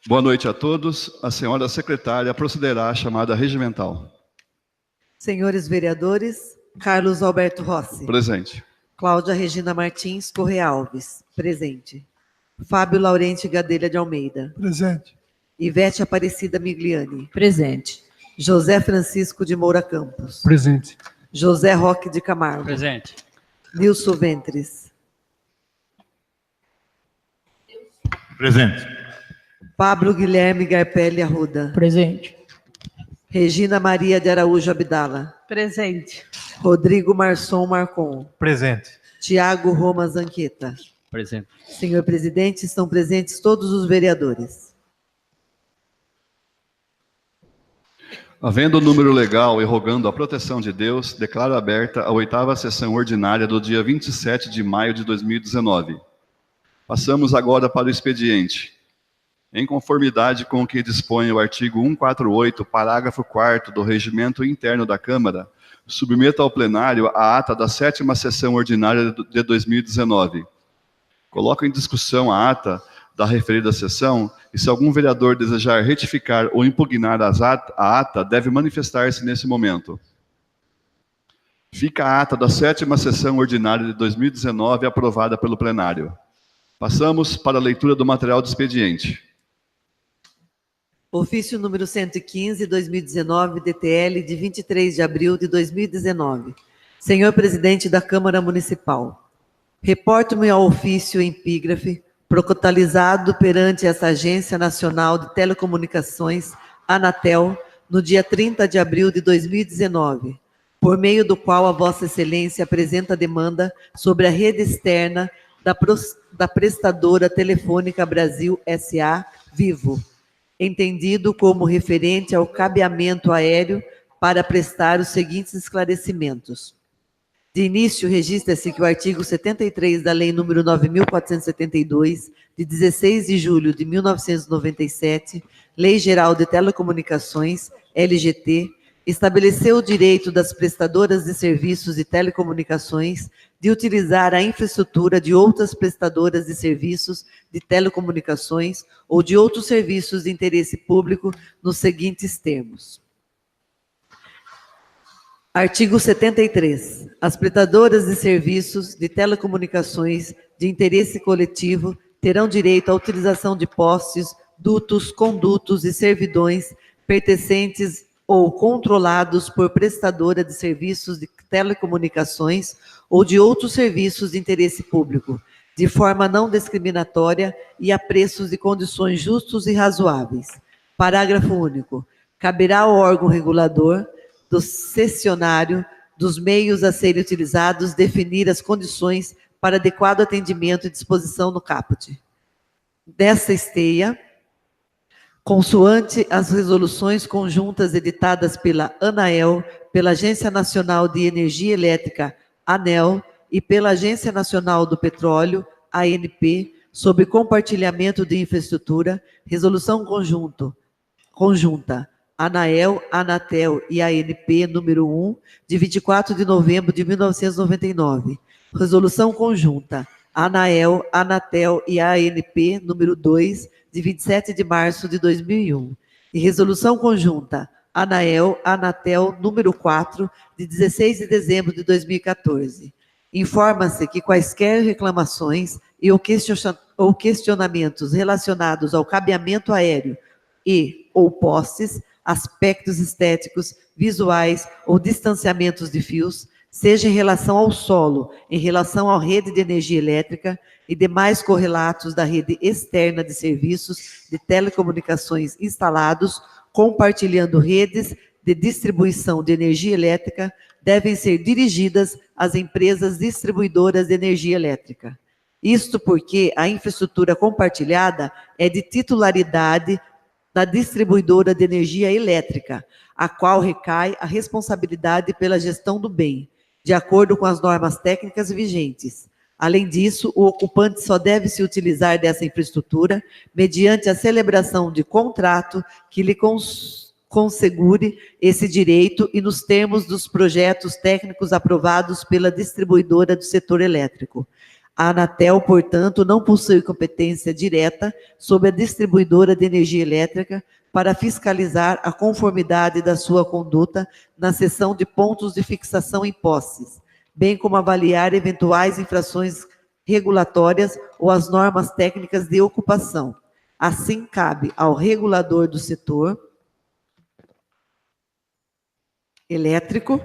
Boa noite a todos. A senhora secretária procederá à chamada regimental. Senhores vereadores, Carlos Alberto Rossi. Presente. Cláudia Regina Martins Correa Alves. Presente. Fábio Laurente Gadelha de Almeida. Presente. Ivete Aparecida Migliani. Presente. José Francisco de Moura Campos. Presente. José Roque de Camargo. Presente. Nilson Ventres. Presente. Pablo Guilherme Garpelli Arruda. Presente. Regina Maria de Araújo Abdala. Presente. Rodrigo Marçom Marcon. Presente. Tiago Roma Zanqueta. Presente. Senhor presidente, estão presentes todos os vereadores. Havendo o número legal e rogando a proteção de Deus, declaro aberta a 8ª sessão ordinária do dia 27 de maio de 2019. Passamos agora para o expediente. Em conformidade com o que dispõe o artigo 148, parágrafo 4º do Regimento Interno da Câmara, submeto ao plenário a ata da 7ª sessão ordinária de 2019. Coloco em discussão a ata da referida sessão e, se algum vereador desejar retificar ou impugnar a ata, deve manifestar-se nesse momento. Fica a ata da 7ª sessão ordinária de 2019 aprovada pelo plenário. Passamos para a leitura do material do expediente. Ofício número 115, 2019, DTL, de 23 de abril de 2019. Senhor presidente da Câmara Municipal, reporto-me ao ofício em epígrafe, protocolarizado perante essa Agência Nacional de Telecomunicações, Anatel, no dia 30 de abril de 2019, por meio do qual a Vossa Excelência apresenta demanda sobre a rede externa da prestadora Telefônica Brasil S.A. Vivo, entendido como referente ao cabeamento aéreo para prestar os seguintes esclarecimentos. De início, registra-se que o artigo 73 da Lei nº 9.472, de 16 de julho de 1997, Lei Geral de Telecomunicações, LGT, estabeleceu o direito das prestadoras de serviços de telecomunicações de utilizar a infraestrutura de outras prestadoras de serviços de telecomunicações ou de outros serviços de interesse público nos seguintes termos. Artigo 73. As prestadoras de serviços de telecomunicações de interesse coletivo terão direito à utilização de postes, dutos, condutos e servidões pertencentes ou controlados por prestadora de serviços de telecomunicações ou de outros serviços de interesse público, de forma não discriminatória e a preços e condições justos e razoáveis. Parágrafo único. Caberá ao órgão regulador do cessionário dos meios a serem utilizados definir as condições para adequado atendimento e disposição no caput. Dessa esteia, consoante as resoluções conjuntas editadas pela ANAEL, pela Agência Nacional de Energia Elétrica, ANEEL, e pela Agência Nacional do Petróleo, ANP, sobre compartilhamento de infraestrutura, resolução conjunta, ANAEL, Anatel e ANP número 1, de 24 de novembro de 1999. Resolução conjunta, ANAEL, Anatel e ANP número 2, de 27 de março de 2001. E resolução conjunta, ANAEL, Anatel número 4, de 16 de dezembro de 2014. Informa-se que quaisquer reclamações ou questionamentos relacionados ao cabeamento aéreo ou postes, aspectos estéticos, visuais ou distanciamentos de fios, seja em relação ao solo, em relação à rede de energia elétrica e demais correlatos da rede externa de serviços de telecomunicações instalados, compartilhando redes de distribuição de energia elétrica, devem ser dirigidas às empresas distribuidoras de energia elétrica. Isto porque a infraestrutura compartilhada é de titularidade da distribuidora de energia elétrica, a qual recai a responsabilidade pela gestão do bem, de acordo com as normas técnicas vigentes. Além disso, o ocupante só deve se utilizar dessa infraestrutura mediante a celebração de contrato que lhe consegure esse direito e nos termos dos projetos técnicos aprovados pela distribuidora do setor elétrico. A Anatel, portanto, não possui competência direta sobre a distribuidora de energia elétrica para fiscalizar a conformidade da sua conduta na cessão de pontos de fixação em postes, bem como avaliar eventuais infrações regulatórias ou as normas técnicas de ocupação. Assim, cabe ao regulador do setor elétrico,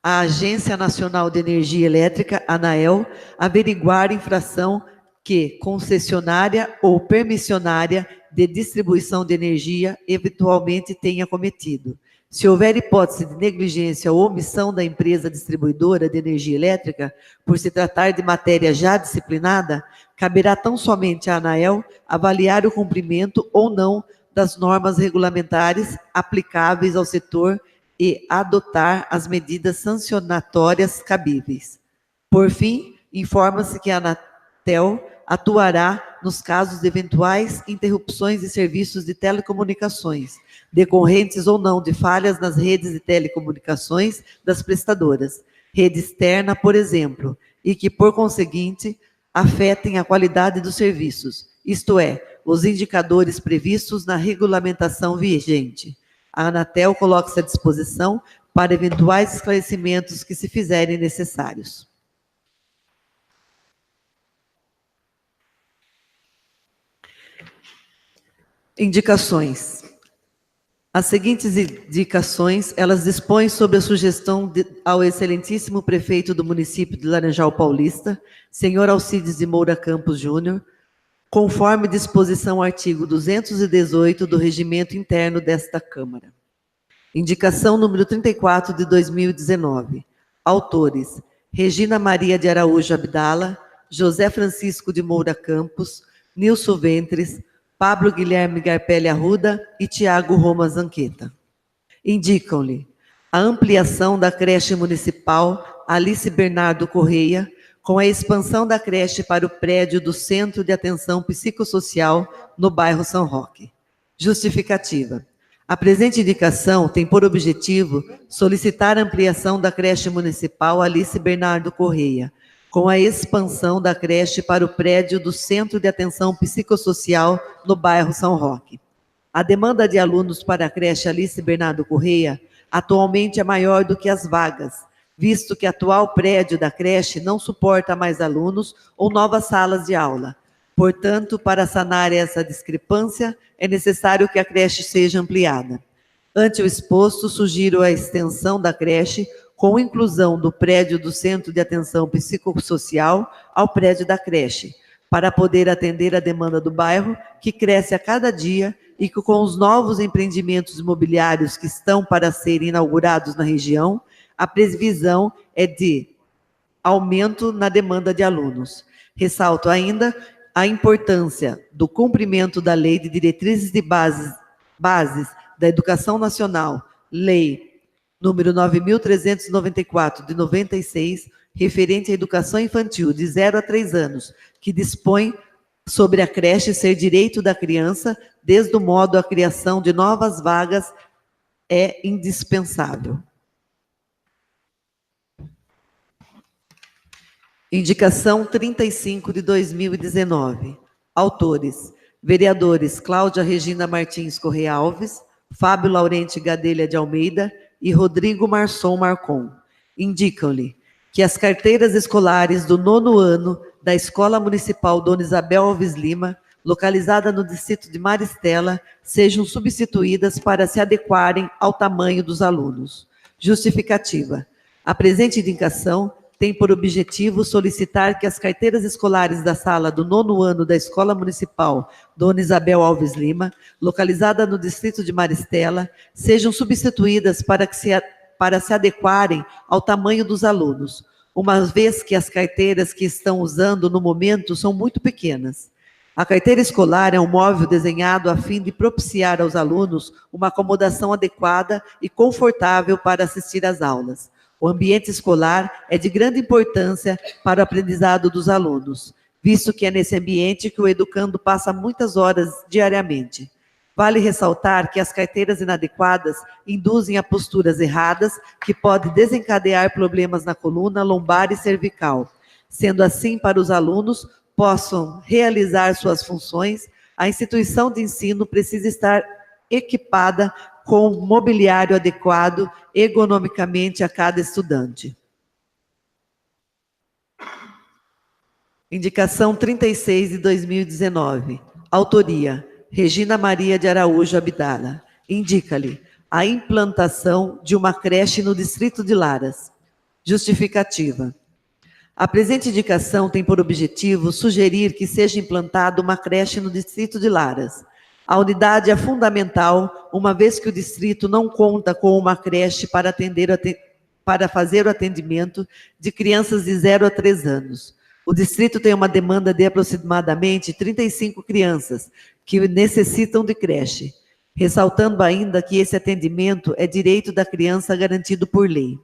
a Agência Nacional de Energia Elétrica, ANAEL, averiguar infração que concessionária ou permissionária de distribuição de energia eventualmente tenha cometido. Se houver hipótese de negligência ou omissão da empresa distribuidora de energia elétrica, por se tratar de matéria já disciplinada, caberá tão somente à ANAEL avaliar o cumprimento ou não das normas regulamentares aplicáveis ao setor e adotar as medidas sancionatórias cabíveis. Por fim, informa-se que a Anatel atuará nos casos de eventuais interrupções de serviços de telecomunicações, decorrentes ou não de falhas nas redes de telecomunicações das prestadoras, rede externa, por exemplo, e que, por conseguinte, afetem a qualidade dos serviços, isto é, os indicadores previstos na regulamentação vigente. A Anatel coloca-se à disposição para eventuais esclarecimentos que se fizerem necessários. Indicações. As seguintes indicações, elas dispõem sobre a sugestão ao excelentíssimo prefeito do município de Laranjal Paulista, senhor Alcides de Moura Campos Júnior, conforme disposição artigo 218 do regimento interno desta Câmara. Indicação número 34 de 2019. Autores: Regina Maria de Araújo Abdala, José Francisco de Moura Campos, Nilson Ventres, Pablo Guilherme Garpelli Arruda e Tiago Roma Zanqueta. Indicam-lhe a ampliação da creche municipal Alice Bernardo Correia, com a expansão da creche para o prédio do Centro de Atenção Psicossocial no bairro São Roque. Justificativa. A presente indicação tem por objetivo solicitar a ampliação da creche municipal Alice Bernardo Correia, com a expansão da creche para o prédio do Centro de Atenção Psicossocial no bairro São Roque. A demanda de alunos para a creche Alice Bernardo Correia atualmente é maior do que as vagas, visto que o atual prédio da creche não suporta mais alunos ou novas salas de aula. Portanto, para sanar essa discrepância, é necessário que a creche seja ampliada. Ante o exposto, sugiro a extensão da creche com inclusão do prédio do Centro de Atenção Psicossocial ao prédio da creche, para poder atender a demanda do bairro, que cresce a cada dia e que, com os novos empreendimentos imobiliários que estão para serem inaugurados na região, a previsão é de aumento na demanda de alunos. Ressalto ainda a importância do cumprimento da Lei de Diretrizes de Bases da Educação Nacional, Lei número 9.394, de 96, referente à educação infantil de 0 a 3 anos, que dispõe sobre a creche ser direito da criança, desde o modo a criação de novas vagas é indispensável. Indicação 35 de 2019. Autores: vereadores Cláudia Regina Martins Correia Alves, Fábio Laurente Gadelha de Almeida e Rodrigo Marçom Marcon. Indicam-lhe que as carteiras escolares do 9º ano da Escola Municipal Dona Isabel Alves Lima, localizada no distrito de Maristela, sejam substituídas para se adequarem ao tamanho dos alunos. Justificativa. A presente indicação tem por objetivo solicitar que as carteiras escolares da sala do 9º ano da Escola Municipal Dona Isabel Alves Lima, localizada no distrito de Maristela, sejam substituídas para se adequarem ao tamanho dos alunos, uma vez que as carteiras que estão usando no momento são muito pequenas. A carteira escolar é um móvel desenhado a fim de propiciar aos alunos uma acomodação adequada e confortável para assistir às aulas. O ambiente escolar é de grande importância para o aprendizado dos alunos, visto que é nesse ambiente que o educando passa muitas horas diariamente. Vale ressaltar que as carteiras inadequadas induzem a posturas erradas que podem desencadear problemas na coluna, lombar e cervical. Sendo assim, para os alunos possam realizar suas funções, a instituição de ensino precisa estar equipada com mobiliário adequado ergonomicamente a cada estudante. Indicação 36 de 2019. Autoria: Regina Maria de Araújo Abdala. Indica-lhe a implantação de uma creche no distrito de Laras. Justificativa: a presente indicação tem por objetivo sugerir que seja implantada uma creche no distrito de Laras. A unidade é fundamental, uma vez que o distrito não conta com uma creche para fazer o atendimento de crianças de 0 a 3 anos. O distrito tem uma demanda de aproximadamente 35 crianças que necessitam de creche, ressaltando ainda que esse atendimento é direito da criança garantido por lei.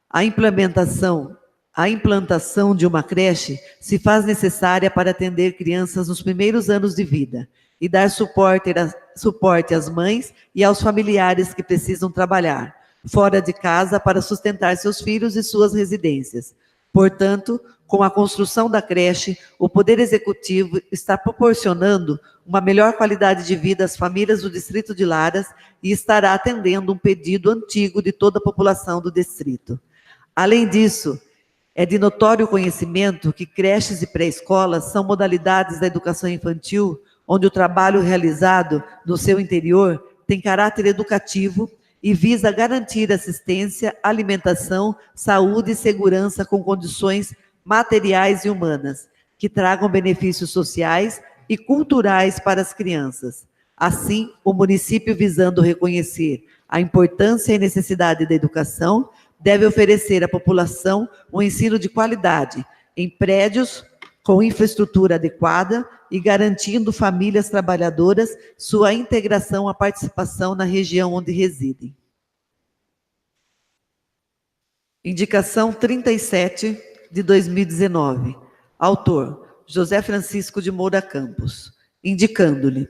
A implantação de uma creche se faz necessária para atender crianças nos primeiros anos de vida e dar suporte às mães e aos familiares que precisam trabalhar fora de casa para sustentar seus filhos e suas residências. Portanto, com a construção da creche, o Poder Executivo está proporcionando uma melhor qualidade de vida às famílias do distrito de Laras e estará atendendo um pedido antigo de toda a população do distrito. Além disso, é de notório conhecimento que creches e pré-escolas são modalidades da educação infantil onde o trabalho realizado no seu interior tem caráter educativo e visa garantir assistência, alimentação, saúde e segurança com condições materiais e humanas, que tragam benefícios sociais e culturais para as crianças. Assim, o município, visando reconhecer a importância e necessidade da educação, deve oferecer à população um ensino de qualidade, em prédios com infraestrutura adequada e garantindo famílias trabalhadoras sua integração à participação na região onde residem. Indicação 37 de 2019. Autor: José Francisco de Moura Campos. Indicando-lhe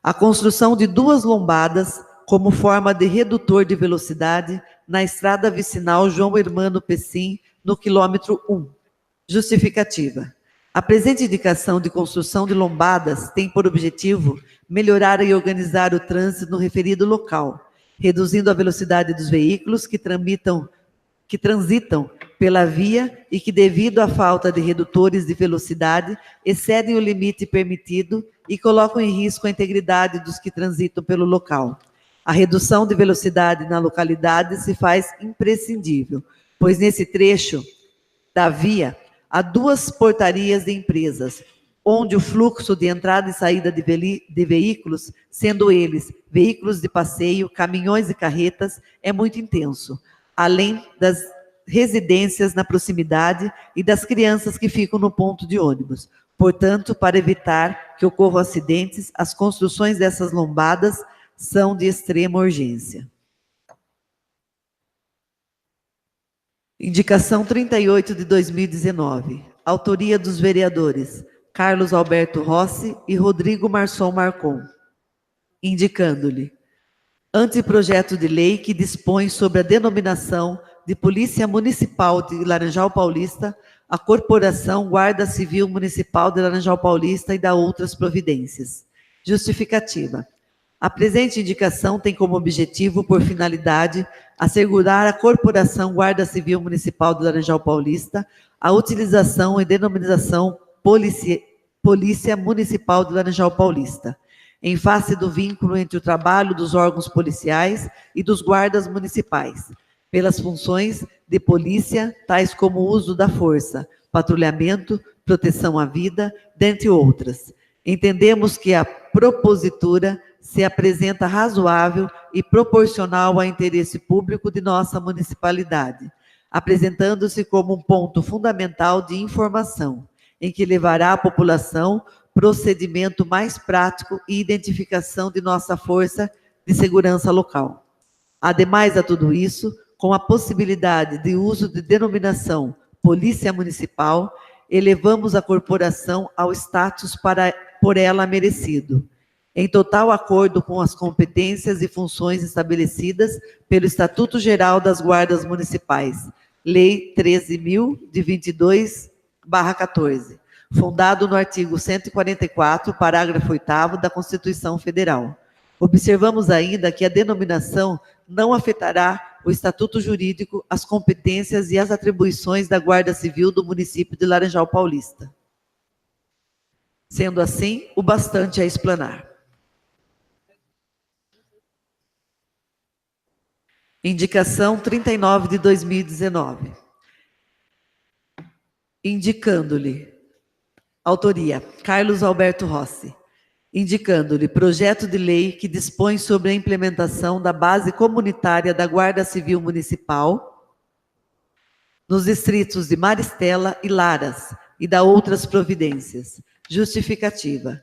a construção de 2 lombadas como forma de redutor de velocidade na estrada vicinal João Hermano Pessim, no quilômetro 1. Justificativa: a presente indicação de construção de lombadas tem por objetivo melhorar e organizar o trânsito no referido local, reduzindo a velocidade dos veículos que transitam pela via e que, devido à falta de redutores de velocidade, excedem o limite permitido e colocam em risco a integridade dos que transitam pelo local. A redução de velocidade na localidade se faz imprescindível, pois nesse trecho da via há 2 portarias de empresas, onde o fluxo de entrada e saída de veículos, sendo eles veículos de passeio, caminhões e carretas, é muito intenso, além das residências na proximidade e das crianças que ficam no ponto de ônibus. Portanto, para evitar que ocorram acidentes, as construções dessas lombadas são de extrema urgência. Indicação 38 de 2019. Autoria dos vereadores Carlos Alberto Rossi e Rodrigo Marçom Marcon. Indicando-lhe anteprojeto de lei que dispõe sobre a denominação de Polícia Municipal de Laranjal Paulista, a Corporação Guarda Civil Municipal de Laranjal Paulista e da outras providências. Justificativa: a presente indicação tem como objetivo, por finalidade, assegurar à Corporação Guarda Civil Municipal de Laranjal Paulista a utilização e denominação Polícia Municipal de Laranjal Paulista, em face do vínculo entre o trabalho dos órgãos policiais e dos guardas municipais, pelas funções de polícia, tais como o uso da força, patrulhamento, proteção à vida, dentre outras. Entendemos que a propositura se apresenta razoável e proporcional ao interesse público de nossa municipalidade, apresentando-se como um ponto fundamental de informação, em que levará à população procedimento mais prático e identificação de nossa força de segurança local. Ademais a tudo isso, com a possibilidade de uso de denominação Polícia Municipal, elevamos a corporação ao status por ela merecido, em total acordo com as competências e funções estabelecidas pelo Estatuto Geral das Guardas Municipais, Lei 13.000, de 22 1/14, fundado no artigo 144, parágrafo 8º da Constituição Federal. Observamos ainda que a denominação não afetará o estatuto jurídico, as competências e as atribuições da Guarda Civil do município de Laranjal Paulista. Sendo assim, o bastante a explanar. Indicação 39 de 2019. Indicando-lhe. Autoria: Carlos Alberto Rossi. Indicando-lhe projeto de lei que dispõe sobre a implementação da base comunitária da Guarda Civil Municipal nos distritos de Maristela e Laras e da outras providências. Justificativa.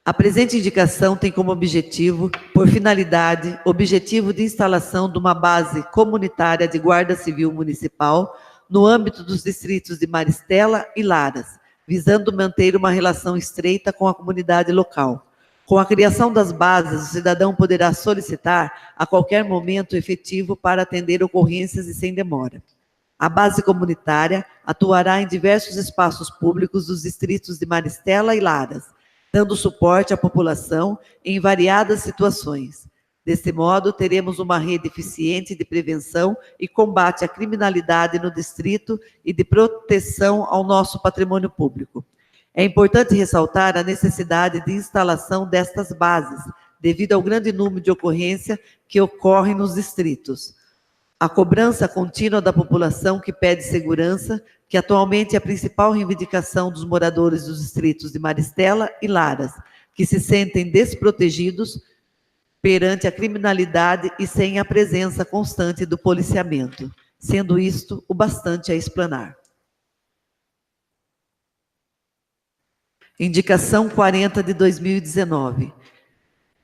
A presente indicação tem como objetivo, por finalidade, objetivo de instalação de uma base comunitária de Guarda Civil Municipal no âmbito dos distritos de Maristela e Laras, visando manter uma relação estreita com a comunidade local. Com a criação das bases, o cidadão poderá solicitar a qualquer momento efetivo para atender ocorrências e sem demora. A base comunitária atuará em diversos espaços públicos dos distritos de Maristela e Laras, dando suporte à população em variadas situações. Deste modo, teremos uma rede eficiente de prevenção e combate à criminalidade no distrito e de proteção ao nosso patrimônio público. É importante ressaltar a necessidade de instalação destas bases, devido ao grande número de ocorrências que ocorrem nos distritos. A cobrança contínua da população que pede segurança, que atualmente é a principal reivindicação dos moradores dos distritos de Maristela e Laras, que se sentem desprotegidos perante a criminalidade e sem a presença constante do policiamento, sendo isto o bastante a explanar. Indicação 40 de 2019.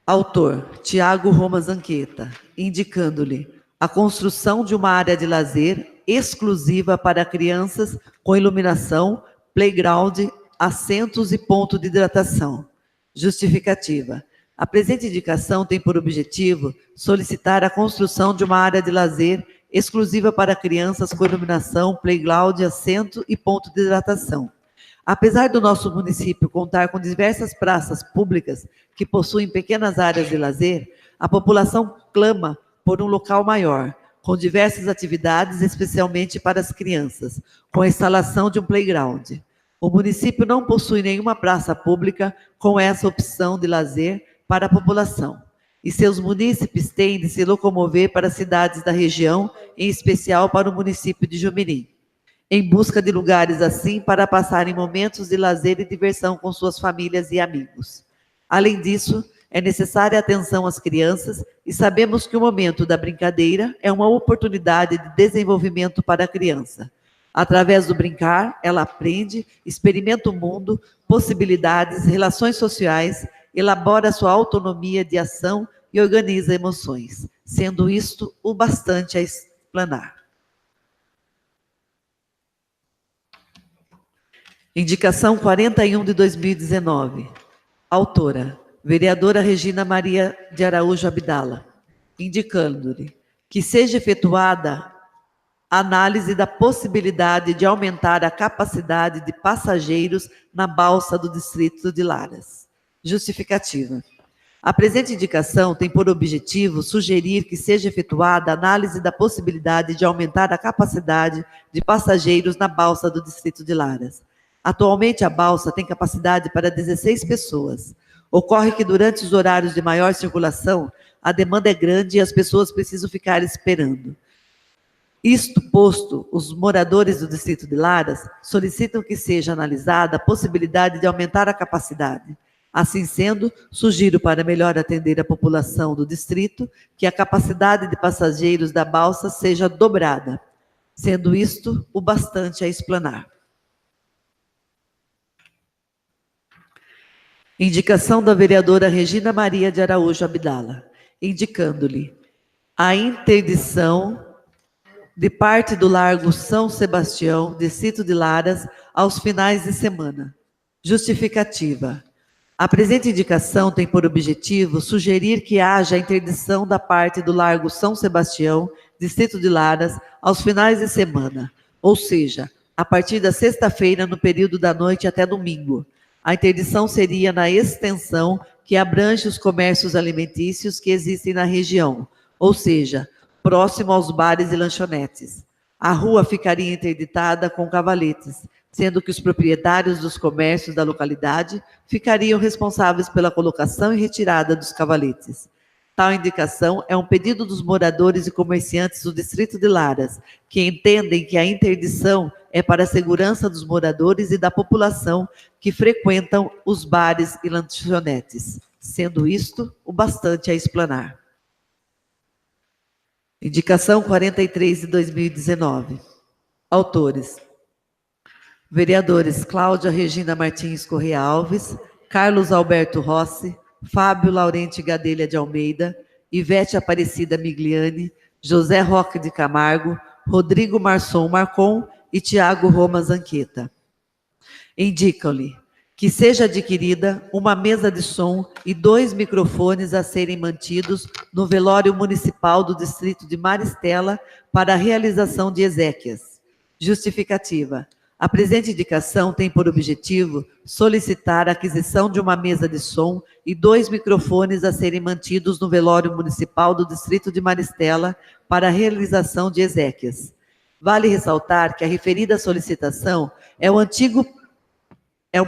Autor: Tiago Roma Zanqueta, indicando-lhe a construção de uma área de lazer exclusiva para crianças com iluminação, playground, assentos e ponto de hidratação. Justificativa. A presente indicação tem por objetivo solicitar a construção de uma área de lazer exclusiva para crianças com iluminação, playground, assento e ponto de hidratação. Apesar do nosso município contar com diversas praças públicas que possuem pequenas áreas de lazer, a população clama por um local maior, com diversas atividades, especialmente para as crianças, com a instalação de um playground. O município não possui nenhuma praça pública com essa opção de lazer para a população, e seus munícipes têm de se locomover para cidades da região, em especial para o município de Jumirim, em busca de lugares assim para passarem momentos de lazer e diversão com suas famílias e amigos. Além disso, é necessária atenção às crianças e sabemos que o momento da brincadeira é uma oportunidade de desenvolvimento para a criança. Através do brincar, ela aprende, experimenta o mundo, possibilidades, relações sociais, elabora sua autonomia de ação e organiza emoções, sendo isto o bastante a explanar. Indicação 41 de 2019. Autora: vereadora Regina Maria de Araújo Abdala, indicando-lhe que seja efetuada a análise da possibilidade de aumentar a capacidade de passageiros na balsa do distrito de Laras. Justificativa. A presente indicação tem por objetivo sugerir que seja efetuada a análise da possibilidade de aumentar a capacidade de passageiros na balsa do distrito de Laras. Atualmente, a balsa tem capacidade para 16 pessoas. Ocorre que durante os horários de maior circulação, a demanda é grande e as pessoas precisam ficar esperando. Isto posto, os moradores do distrito de Laras solicitam que seja analisada a possibilidade de aumentar a capacidade. Assim sendo, sugiro, para melhor atender a população do distrito, que a capacidade de passageiros da balsa seja dobrada, sendo isto o bastante a explanar. Indicação da vereadora Regina Maria de Araújo Abdala, indicando-lhe a interdição de parte do Largo São Sebastião, distrito de Laras, aos finais de semana. Justificativa. A presente indicação tem por objetivo sugerir que haja a interdição da parte do Largo São Sebastião, distrito de Laras, aos finais de semana, ou seja, a partir da sexta-feira, no período da noite até domingo. A interdição seria na extensão que abrange os comércios alimentícios que existem na região, ou seja, próximo aos bares e lanchonetes. A rua ficaria interditada com cavaletes, sendo que os proprietários dos comércios da localidade ficariam responsáveis pela colocação e retirada dos cavaletes. Tal indicação é um pedido dos moradores e comerciantes do distrito de Laras, que entendem que a interdição é para a segurança dos moradores e da população que frequentam os bares e lanchonetes, sendo isto o bastante a explanar. Indicação 43 de 2019. Autores: vereadores Cláudia Regina Martins Correia Alves, Carlos Alberto Rossi, Fábio Laurente Gadelha de Almeida, Ivete Aparecida Migliani, José Roque de Camargo, Rodrigo Marçom Marcon e Tiago Roma Zanqueta. Indicam-lhe que seja adquirida uma mesa de som e 2 microfones a serem mantidos no velório municipal do distrito de Maristela para a realização de exéquias. Justificativa: a presente indicação tem por objetivo solicitar a aquisição de uma mesa de som e 2 microfones a serem mantidos no velório municipal do distrito de Maristela para a realização de exéquias. Vale ressaltar que a referida solicitação é um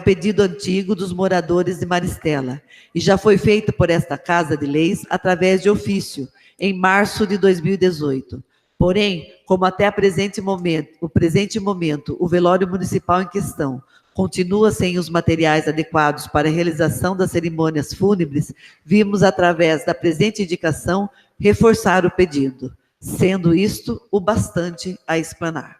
pedido antigo dos moradores de Maristela e já foi feito por esta Casa de Leis através de ofício, em março de 2018. Porém, como até o presente momento, o velório municipal em questão continua sem os materiais adequados para a realização das cerimônias fúnebres, vimos, através da presente indicação, reforçar o pedido, sendo isto o bastante a explanar.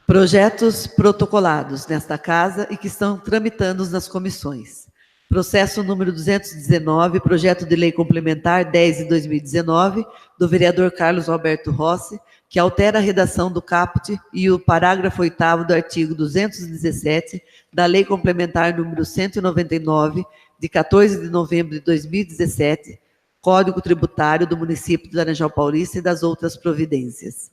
Projetos protocolados nesta Casa e que estão tramitando nas comissões. Processo número 219, projeto de lei complementar 10 de 2019, do vereador Carlos Alberto Rossi, que altera a redação do caput e o parágrafo 8º do artigo 217 da lei complementar número 199, de 14 de novembro de 2017, Código Tributário do município de Laranjal Paulista e das outras providências.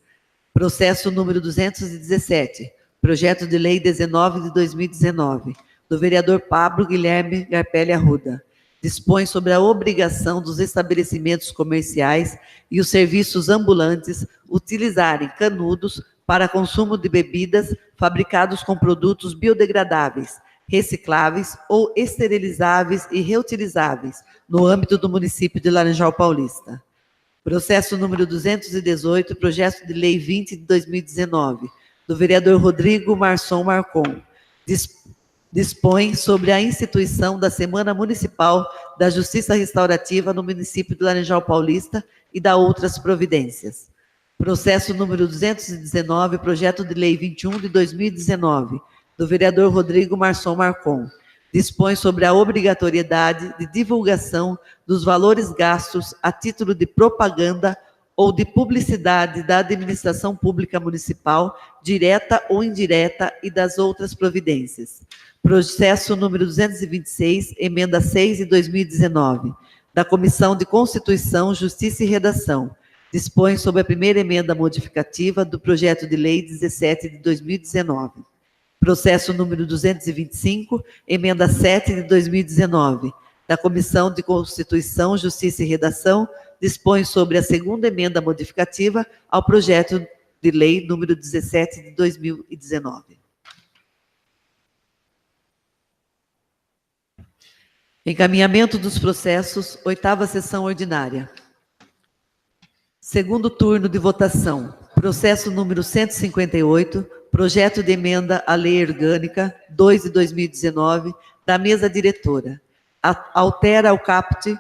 Processo número 217, projeto de lei 19 de 2019, do vereador Pablo Guilherme Garpelli Arruda, dispõe sobre a obrigação dos estabelecimentos comerciais e os serviços ambulantes utilizarem canudos para consumo de bebidas fabricados com produtos biodegradáveis, recicláveis ou esterilizáveis e reutilizáveis no âmbito do município de Laranjal Paulista. Processo número 218, projeto de lei 20 de 2019, do vereador Rodrigo Marçom Marcon, dispõe sobre a instituição da Semana Municipal da Justiça Restaurativa no município de Laranjal Paulista e da outras providências. Processo número 219, projeto de lei 21 de 2019, do vereador Rodrigo Marçom Marcon, dispõe sobre a obrigatoriedade de divulgação dos valores gastos a título de propaganda ou de publicidade da administração pública municipal, direta ou indireta, e das outras providências. Processo número 226, emenda 6 de 2019, da Comissão de Constituição, Justiça e Redação, dispõe sobre a primeira emenda modificativa do projeto de lei 17 de 2019. Processo número 225, emenda 7 de 2019, da Comissão de Constituição, Justiça e Redação, dispõe sobre a segunda emenda modificativa ao projeto de lei número 17 de 2019. Encaminhamento dos processos, 8ª sessão ordinária. Segundo turno de votação. Processo número 158, projeto de emenda à Lei Orgânica 2 de 2019, da mesa diretora. Altera o caput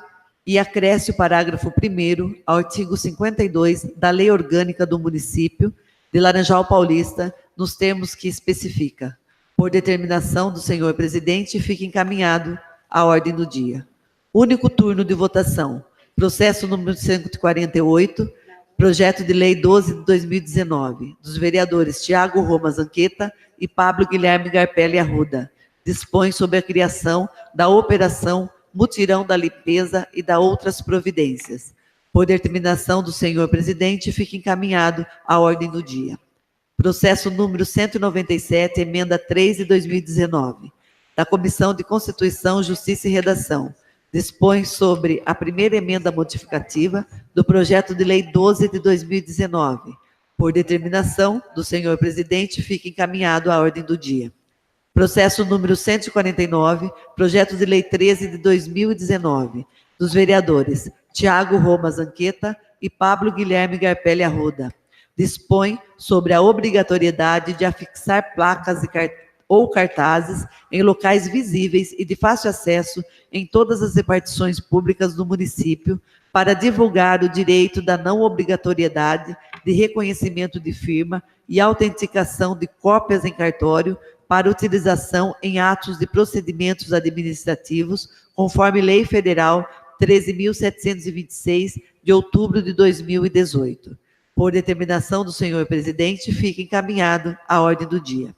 e acresce o parágrafo 1º ao artigo 52 da Lei Orgânica do município de Laranjal Paulista, nos termos que especifica. Por determinação do senhor presidente, fica encaminhado à ordem do dia. Único turno de votação. Processo número 148, projeto de lei 12 de 2019, dos vereadores Tiago Roma Zanqueta e Pablo Guilherme Garpelli Arruda, dispõe sobre a criação da operação Mutirão da Limpeza e da outras providências. Por determinação do senhor presidente, fica encaminhado à ordem do dia. Processo número 197, emenda 3 de 2019, da Comissão de Constituição, Justiça e Redação. Dispõe sobre a primeira emenda modificativa do projeto de lei 12 de 2019. Por determinação do senhor presidente, fica encaminhado à ordem do dia. Processo número 149, projeto de lei 13 de 2019, dos vereadores Tiago Roma Zanqueta e Pablo Guilherme Garpelli Arruda. Dispõe sobre a obrigatoriedade de afixar placas ou cartazes em locais visíveis e de fácil acesso em todas as repartições públicas do município para divulgar o direito da não obrigatoriedade de reconhecimento de firma e autenticação de cópias em cartório para utilização em atos de procedimentos administrativos, conforme Lei Federal 13.726, de outubro de 2018. Por determinação do senhor presidente, fica encaminhado à ordem do dia.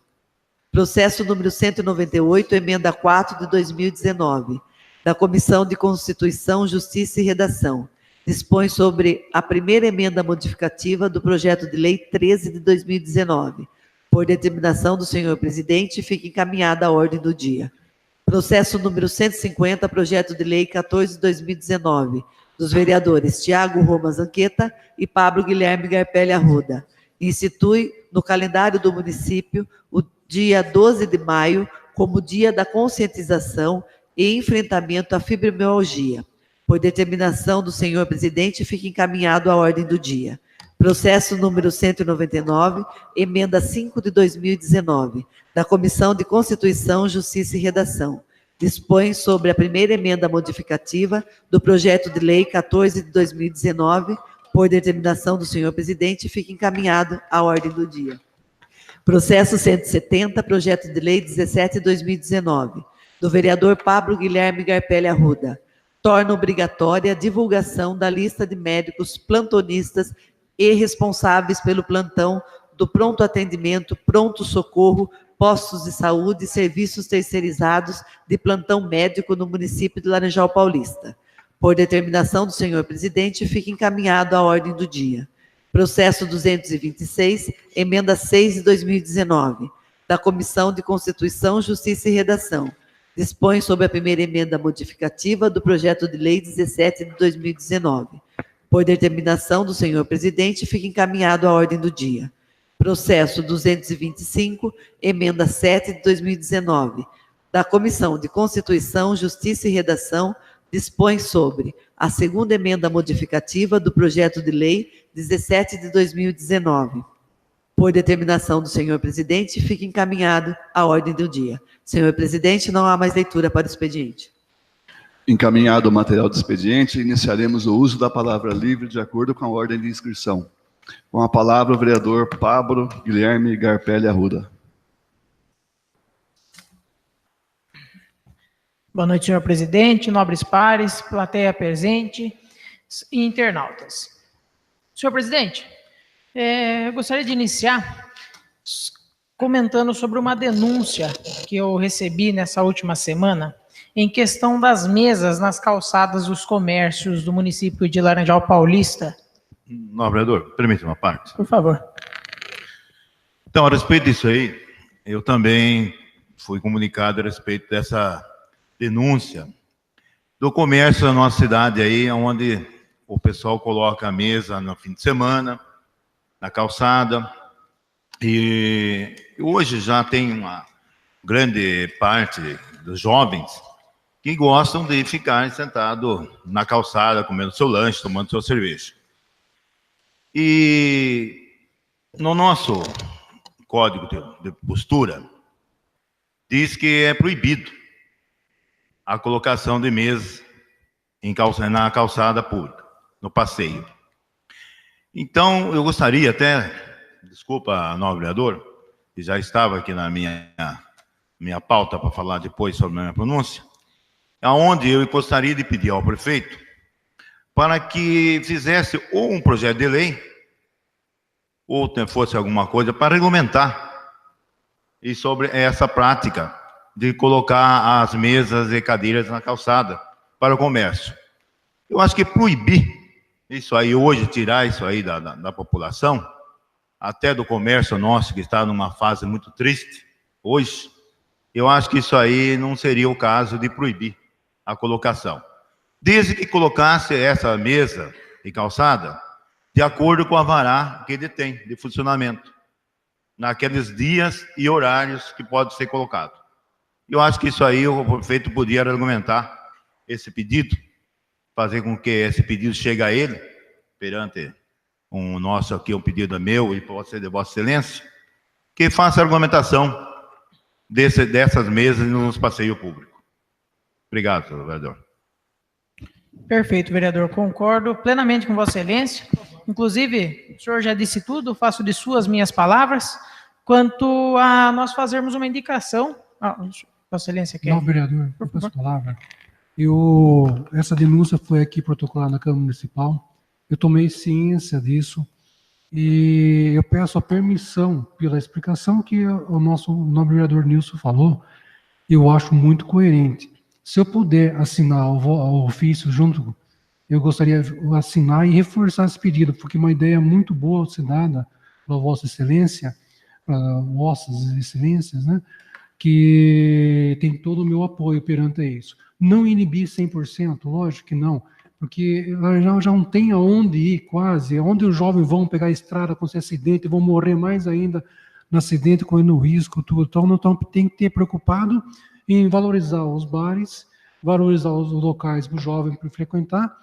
Processo número 198, emenda 4 de 2019, da Comissão de Constituição, Justiça e Redação. Dispõe sobre a primeira emenda modificativa do projeto de lei 13 de 2019. Por determinação do senhor presidente, fica encaminhada à ordem do dia. Processo número 150, projeto de lei 14 de 2019, dos vereadores Tiago Roma Zanqueta e Pablo Guilherme Garpelli Arruda. Institui no calendário do município o dia 12 de maio como dia da conscientização e enfrentamento à fibromialgia. Por determinação do senhor presidente, fica encaminhado à ordem do dia. Processo número 199, emenda 5 de 2019, da Comissão de Constituição, Justiça e Redação. Dispõe sobre a primeira emenda modificativa do projeto de lei 14 de 2019, por determinação do senhor presidente, fica encaminhado à ordem do dia. Processo 170, projeto de lei 17 de 2019, do vereador Pablo Guilherme Garpelli Arruda. Torna obrigatória a divulgação da lista de médicos plantonistas e responsáveis pelo plantão do pronto atendimento, pronto socorro, postos de saúde e serviços terceirizados de plantão médico no município de Laranjal Paulista. Por determinação do senhor presidente, fica encaminhado à ordem do dia. Processo 226, emenda 6 de 2019, da Comissão de Constituição, Justiça e Redação. Dispõe sobre a primeira emenda modificativa do projeto de lei 17 de 2019. Por determinação do senhor presidente, fica encaminhado à ordem do dia. Processo 225, emenda 7 de 2019, da Comissão de Constituição, Justiça e Redação, dispõe sobre a segunda emenda modificativa do projeto de lei 17 de 2019. Por determinação do senhor presidente, fica encaminhado à ordem do dia. Senhor presidente, não há mais leitura para o expediente. Encaminhado o material do expediente, iniciaremos o uso da palavra livre de acordo com a ordem de inscrição. Com a palavra, o vereador Pablo Guilherme Garpelli Arruda. Boa noite, senhor presidente, nobres pares, plateia presente e internautas. Senhor presidente, eu gostaria de iniciar comentando sobre uma denúncia que eu recebi nessa última semana em questão das mesas nas calçadas dos comércios do município de Laranjal Paulista. Não, vereador, permita uma parte. Por favor. Então, a respeito disso aí, eu também fui comunicado a respeito dessa denúncia do comércio na nossa cidade aí, onde o pessoal coloca a mesa no fim de semana, na calçada, e hoje já tem uma grande parte dos jovens que gostam de ficar sentado na calçada, comendo seu lanche, tomando sua cerveja. E no nosso código de postura, diz que é proibido a colocação de mesas na calçada pública, no passeio. Então, eu gostaria até, desculpa, nobre vereador, que já estava aqui na minha pauta para falar depois sobre a minha pronúncia, aonde eu gostaria de pedir ao prefeito para que fizesse ou um projeto de lei, ou fosse alguma coisa para regulamentar e sobre essa prática de colocar as mesas e cadeiras na calçada para o comércio. Eu acho que proibir Isso aí, hoje, tirar isso aí da população, até do comércio nosso, que está numa fase muito triste, hoje, eu acho que isso aí não seria o caso de proibir a colocação. Desde que colocasse essa mesa e calçada de acordo com a vará que ele tem de funcionamento, naqueles dias e horários que pode ser colocado. Eu acho que isso aí o prefeito podia argumentar esse pedido, fazer com que esse pedido chegue a ele, perante um nosso aqui, um pedido meu e pode ser de Vossa Excelência, que faça a argumentação dessas mesas nos passeios públicos. Obrigado, senhor vereador. Perfeito, vereador. Concordo plenamente com Vossa Excelência. Inclusive, o senhor já disse tudo, faço de suas minhas palavras, quanto a nós fazermos uma indicação. Vossa Excelência quer? Não, vereador, eu peço a palavra. Essa denúncia foi aqui protocolada na Câmara Municipal. Eu tomei ciência disso e eu peço a permissão pela explicação que o nosso nobre vereador Nilson falou. Eu acho muito coerente. Se eu puder assinar o ofício junto, eu gostaria de assinar e reforçar esse pedido, porque é uma ideia muito boa ser dada para Vossa Excelência, para Vossas Excelências, né? Que tem todo o meu apoio perante isso. Não inibir 100%, lógico que não, porque já não tem aonde ir quase, onde os jovens vão pegar a estrada com esse acidente, vão morrer mais ainda no acidente, correndo risco, tudo. Então, tem que ter preocupado em valorizar os bares, valorizar os locais para o jovem frequentar,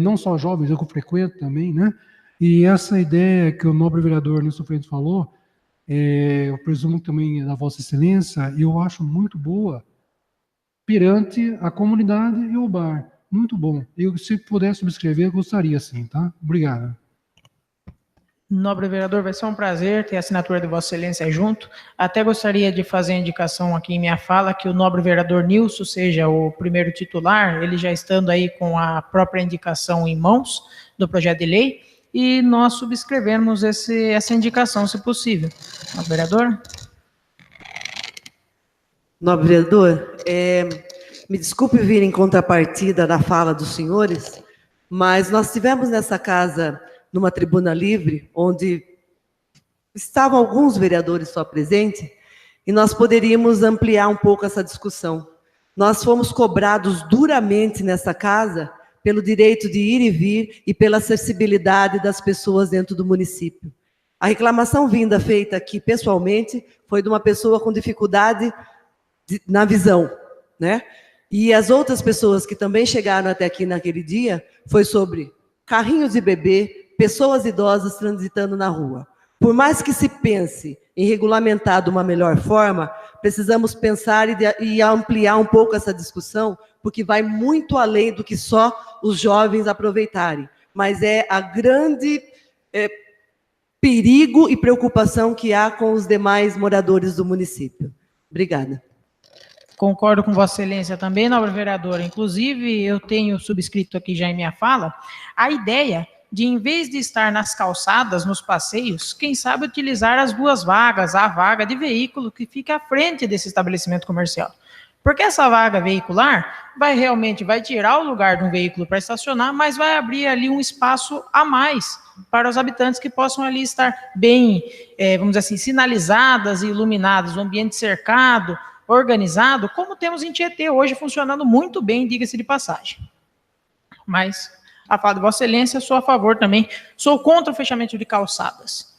não só jovens, eu que frequento também, né? E essa ideia que o nobre vereador Nilson Freitas falou, eu presumo também da Vossa Excelência, eu acho muito boa perante a comunidade e o bar. Muito bom. Eu, se puder subscrever, eu gostaria sim, tá? Obrigado. Nobre vereador, vai ser um prazer ter a assinatura de Vossa Excelência junto. Até gostaria de fazer a indicação aqui em minha fala que o nobre vereador Nilson seja o primeiro titular, ele já estando aí com a própria indicação em mãos do projeto de lei, e nós subscrevermos essa indicação, se possível. Nobre vereador? Nobre vereador, me desculpe vir em contrapartida da fala dos senhores, mas nós tivemos nessa casa, numa tribuna livre, onde estavam alguns vereadores só presentes, e nós poderíamos ampliar um pouco essa discussão. Nós fomos cobrados duramente nessa casa pelo direito de ir e vir e pela acessibilidade das pessoas dentro do município. A reclamação vinda feita aqui pessoalmente foi de uma pessoa com dificuldade na visão, né? E as outras pessoas que também chegaram até aqui naquele dia foi sobre carrinhos de bebê, pessoas idosas transitando na rua. Por mais que se pense em regulamentar de uma melhor forma, precisamos pensar e ampliar um pouco essa discussão, porque vai muito além do que só os jovens aproveitarem. Mas é a grande perigo e preocupação que há com os demais moradores do município. Obrigada. Concordo com Vossa Excelência também, nobre vereadora. Inclusive, eu tenho subscrito aqui já em minha fala a ideia de, em vez de estar nas calçadas, nos passeios, quem sabe utilizar as duas vagas, a vaga de veículo que fica à frente desse estabelecimento comercial. Porque essa vaga veicular vai tirar o lugar de um veículo para estacionar, mas vai abrir ali um espaço a mais para os habitantes que possam ali estar bem, vamos dizer assim, sinalizadas e iluminadas, o ambiente cercado, organizado, como temos em Tietê hoje, funcionando muito bem, diga-se de passagem. Mas, a fala de Vossa Excelência, sou a favor também, sou contra o fechamento de calçadas.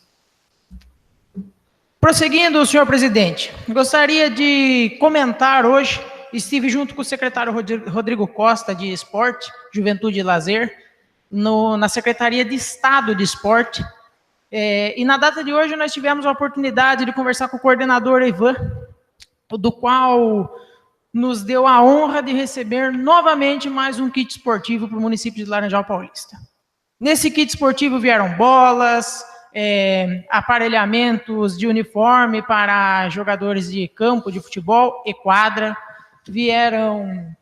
Prosseguindo, senhor presidente, gostaria de comentar hoje, estive junto com o secretário Rodrigo Costa de Esporte, Juventude e Lazer, na Secretaria de Estado de Esporte, e na data de hoje nós tivemos a oportunidade de conversar com o coordenador Ivan, do qual nos deu a honra de receber novamente mais um kit esportivo para o município de Laranjal Paulista. Nesse kit esportivo vieram bolas, aparelhamentos de uniforme para jogadores de campo, de futebol e quadra, vieram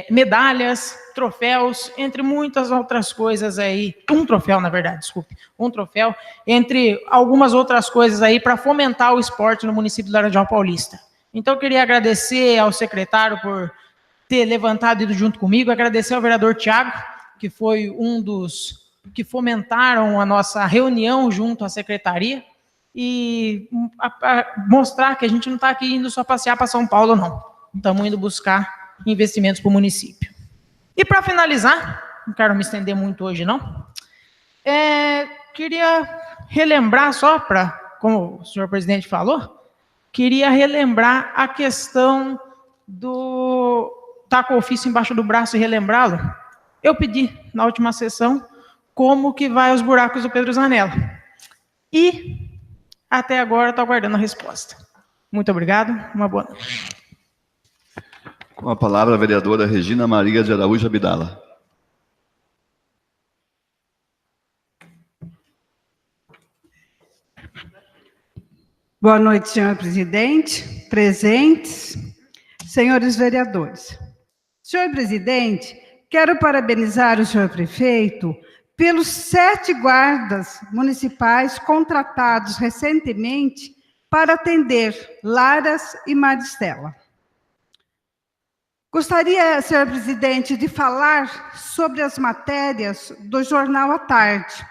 medalhas, troféus, entre muitas outras coisas aí, um troféu, entre algumas outras coisas aí para fomentar o esporte no município de Laranjal Paulista. Então, eu queria agradecer ao secretário por ter levantado e ido junto comigo, agradecer ao vereador Tiago, que foi um dos que fomentaram a nossa reunião junto à secretaria, e mostrar que a gente não está aqui indo só passear para São Paulo, não. Estamos indo buscar investimentos para o município. E para finalizar, não quero me estender muito hoje, não, queria relembrar só como o senhor presidente falou, queria relembrar a questão do estar com o ofício embaixo do braço e relembrá-lo. Eu pedi na última sessão como que vai os buracos do Pedro Zanella. E até agora estou aguardando a resposta. Muito obrigado, uma boa noite. Com a palavra a vereadora Regina Maria de Araújo Abdala. Boa noite, senhor presidente, presentes, senhores vereadores. Senhor presidente, quero parabenizar o senhor prefeito pelos 7 guardas municipais contratados recentemente para atender Laras e Maristela. Gostaria, senhor presidente, de falar sobre as matérias do Jornal à Tarde.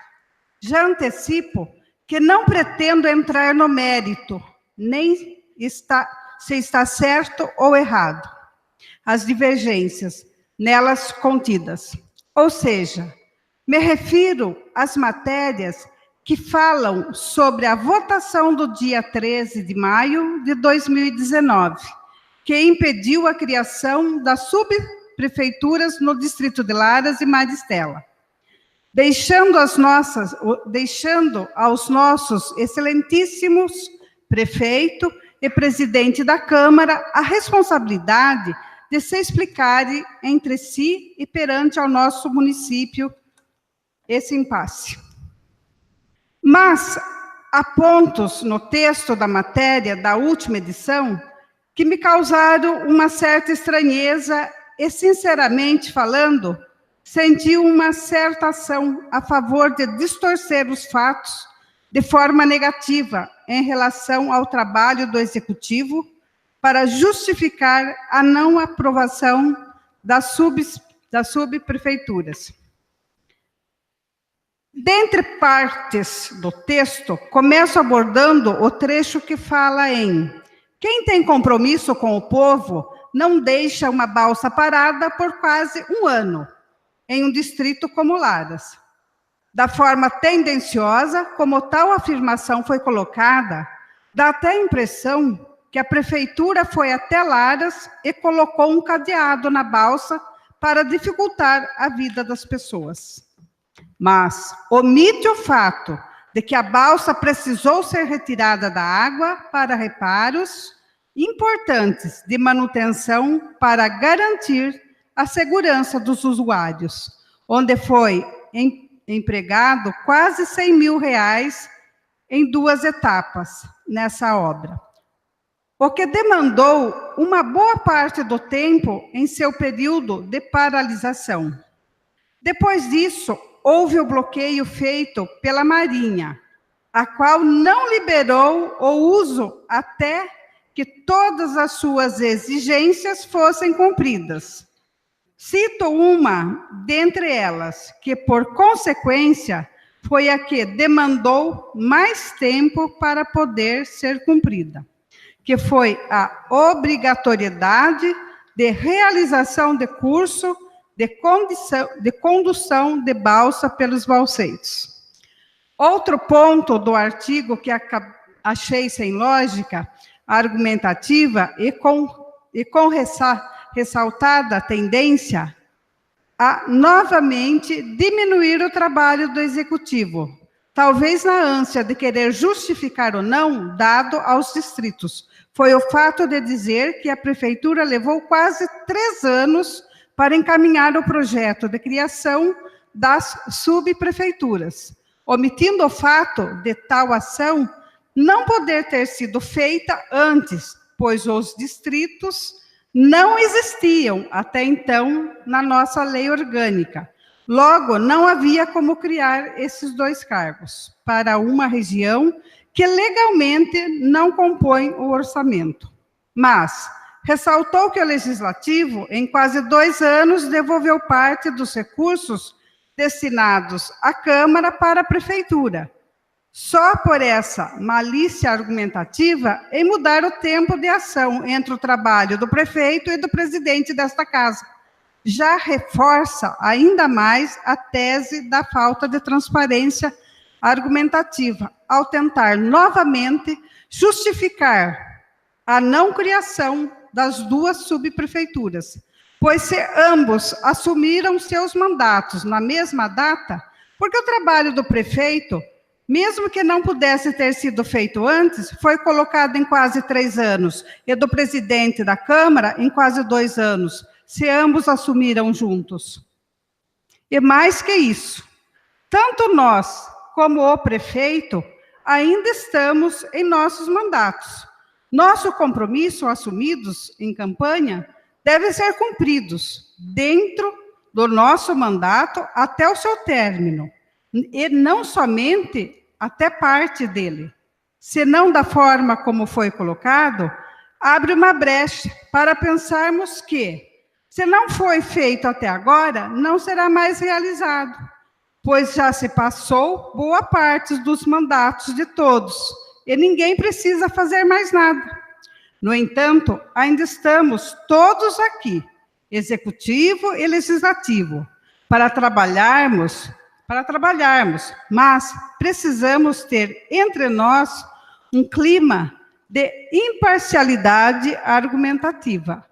Já antecipo que não pretendo entrar no mérito, nem se está certo ou errado, as divergências nelas contidas. Ou seja, me refiro às matérias que falam sobre a votação do dia 13 de maio de 2019, que impediu a criação das subprefeituras no distrito de Laras e Maristela, deixando aos nossos excelentíssimos prefeito e presidente da Câmara a responsabilidade de se explicarem entre si e perante ao nosso município esse impasse. Mas há pontos no texto da matéria da última edição que me causaram uma certa estranheza e, sinceramente falando, senti uma certa ação a favor de distorcer os fatos de forma negativa em relação ao trabalho do Executivo para justificar a não aprovação das subprefeituras. Dentre partes do texto, começo abordando o trecho que fala em: quem tem compromisso com o povo não deixa uma balsa parada por quase um ano, em um distrito como Laras. Da forma tendenciosa como tal afirmação foi colocada, dá até a impressão que a prefeitura foi até Laras e colocou um cadeado na balsa para dificultar a vida das pessoas. Mas omite o fato de que a balsa precisou ser retirada da água para reparos importantes de manutenção para garantir a segurança dos usuários, onde foi empregado quase R$100 mil em 2 etapas nessa obra, o que demandou uma boa parte do tempo em seu período de paralisação. Depois disso, houve o bloqueio feito pela Marinha, a qual não liberou o uso até que todas as suas exigências fossem cumpridas. Cito uma dentre elas, que, por consequência, foi a que demandou mais tempo para poder ser cumprida, que foi a obrigatoriedade de realização de curso de condução de balsa pelos balseiros. Outro ponto do artigo que achei sem lógica argumentativa e com ressaltada tendência a novamente diminuir o trabalho do Executivo, talvez na ânsia de querer justificar o não dado aos distritos, foi o fato de dizer que a Prefeitura levou quase 3 anos para encaminhar o projeto de criação das subprefeituras, omitindo o fato de tal ação não poder ter sido feita antes, pois os distritos não existiam até então na nossa lei orgânica. Logo, não havia como criar esses 2 cargos para uma região que legalmente não compõe o orçamento. Mas ressaltou que o Legislativo, em quase 2 anos, devolveu parte dos recursos destinados à Câmara para a Prefeitura. Só por essa malícia argumentativa em mudar o tempo de ação entre o trabalho do prefeito e do presidente desta casa, já reforça ainda mais a tese da falta de transparência argumentativa, ao tentar novamente justificar a não criação das duas subprefeituras, pois se ambos assumiram seus mandatos na mesma data, porque o trabalho do prefeito, mesmo que não pudesse ter sido feito antes, foi colocado em quase 3 anos, e do presidente da Câmara em quase 2 anos, se ambos assumiram juntos. E mais que isso, tanto nós como o prefeito ainda estamos em nossos mandatos. Nosso compromisso assumidos em campanha devem ser cumpridos dentro do nosso mandato até o seu término, e não somente até parte dele. Se não da forma como foi colocado, abre uma brecha para pensarmos que, se não foi feito até agora, não será mais realizado, pois já se passou boa parte dos mandatos de todos, e ninguém precisa fazer mais nada. No entanto, ainda estamos todos aqui, executivo e legislativo, para trabalharmos, mas precisamos ter entre nós um clima de imparcialidade argumentativa,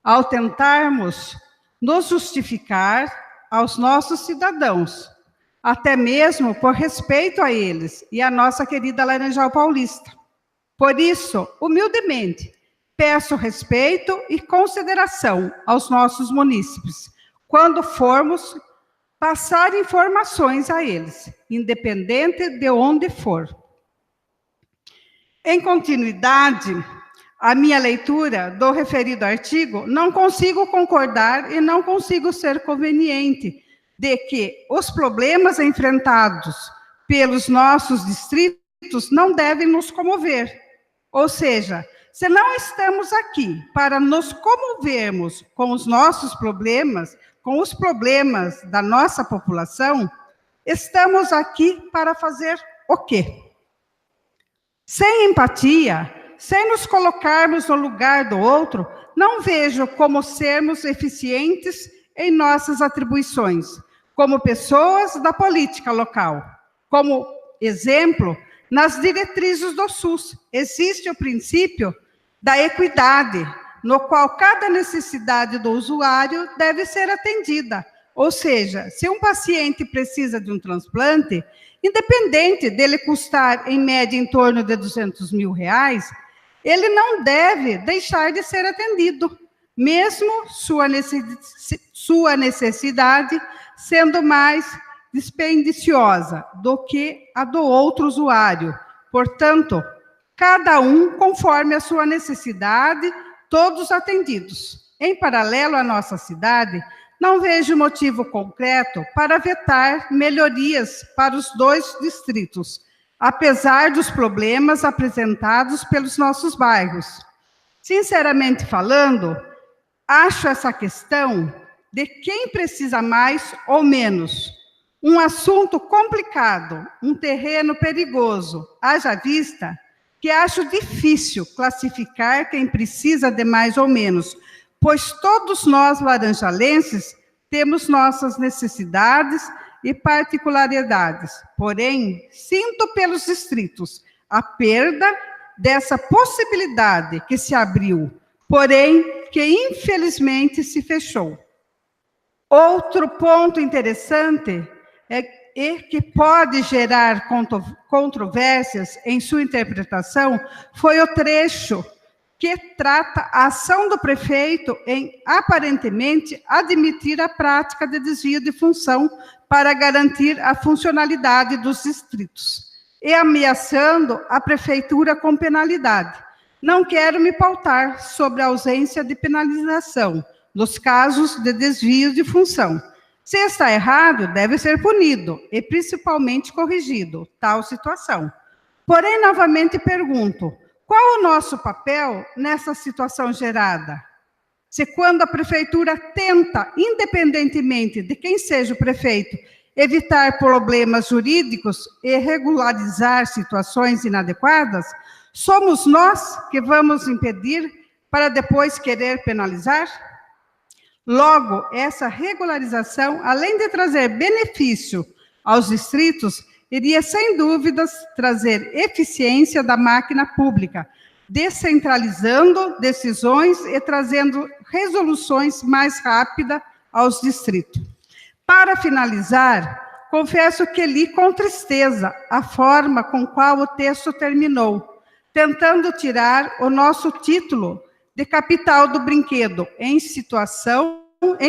ao tentarmos nos justificar aos nossos cidadãos, até mesmo por respeito a eles e à nossa querida Laranjal Paulista. Por isso, humildemente, peço respeito e consideração aos nossos munícipes, quando formos passar informações a eles, independente de onde for. Em continuidade, a minha leitura do referido artigo, não consigo concordar e não consigo ser conveniente de que os problemas enfrentados pelos nossos distritos não devem nos comover. Ou seja, se não estamos aqui para nos comovermos com os nossos problemas, com os problemas da nossa população, estamos aqui para fazer o quê? Sem empatia, sem nos colocarmos no lugar do outro, não vejo como sermos eficientes em nossas atribuições, como pessoas da política local. Como exemplo, nas diretrizes do SUS, existe o princípio da equidade, no qual cada necessidade do usuário deve ser atendida. Ou seja, se um paciente precisa de um transplante, independente dele custar, em média, em torno de R$200 mil, ele não deve deixar de ser atendido, mesmo sua necessidade sendo mais dispendiciosa do que a do outro usuário. Portanto, cada um conforme a sua necessidade, todos atendidos. Em paralelo à nossa cidade, não vejo motivo concreto para vetar melhorias para os 2 distritos, apesar dos problemas apresentados pelos nossos bairros. Sinceramente falando, acho essa questão de quem precisa mais ou menos um assunto complicado, um terreno perigoso, haja vista que acho difícil classificar quem precisa de mais ou menos, pois todos nós, laranjalenses, temos nossas necessidades e particularidades. Porém, sinto pelos distritos a perda dessa possibilidade que se abriu, porém, que infelizmente se fechou. Outro ponto interessante e que pode gerar controvérsias em sua interpretação foi o trecho que trata a ação do prefeito em, aparentemente, admitir a prática de desvio de função para garantir a funcionalidade dos distritos, e ameaçando a prefeitura com penalidade. Não quero me pautar sobre a ausência de penalização nos casos de desvio de função. Se está errado, deve ser punido e principalmente corrigido tal situação. Porém, novamente pergunto, qual o nosso papel nessa situação gerada? Se quando a prefeitura tenta, independentemente de quem seja o prefeito, evitar problemas jurídicos e regularizar situações inadequadas, somos nós que vamos impedir para depois querer penalizar? Logo, essa regularização, além de trazer benefício aos distritos, iria, sem dúvidas, trazer eficiência da máquina pública, descentralizando decisões e trazendo resoluções mais rápidas aos distritos. Para finalizar, confesso que li com tristeza a forma com qual o texto terminou, tentando tirar o nosso título de capital do brinquedo em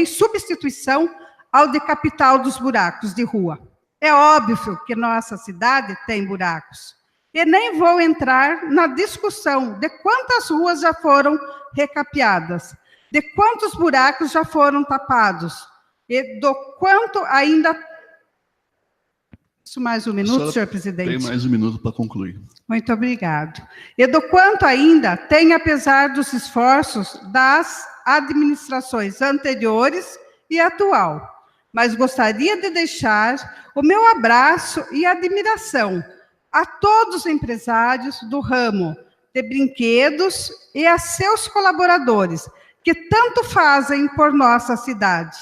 substituição ao de capital dos buracos de rua. É óbvio que nossa cidade tem buracos. E nem vou entrar na discussão de quantas ruas já foram recapeadas, de quantos buracos já foram tapados, e do quanto ainda... Isso mais um minuto, senhor presidente. Tem mais um minuto para concluir. Muito obrigado. E do quanto ainda tem, apesar dos esforços das administrações anteriores e atual. Mas gostaria de deixar o meu abraço e admiração a todos os empresários do ramo de brinquedos e a seus colaboradores, que tanto fazem por nossa cidade.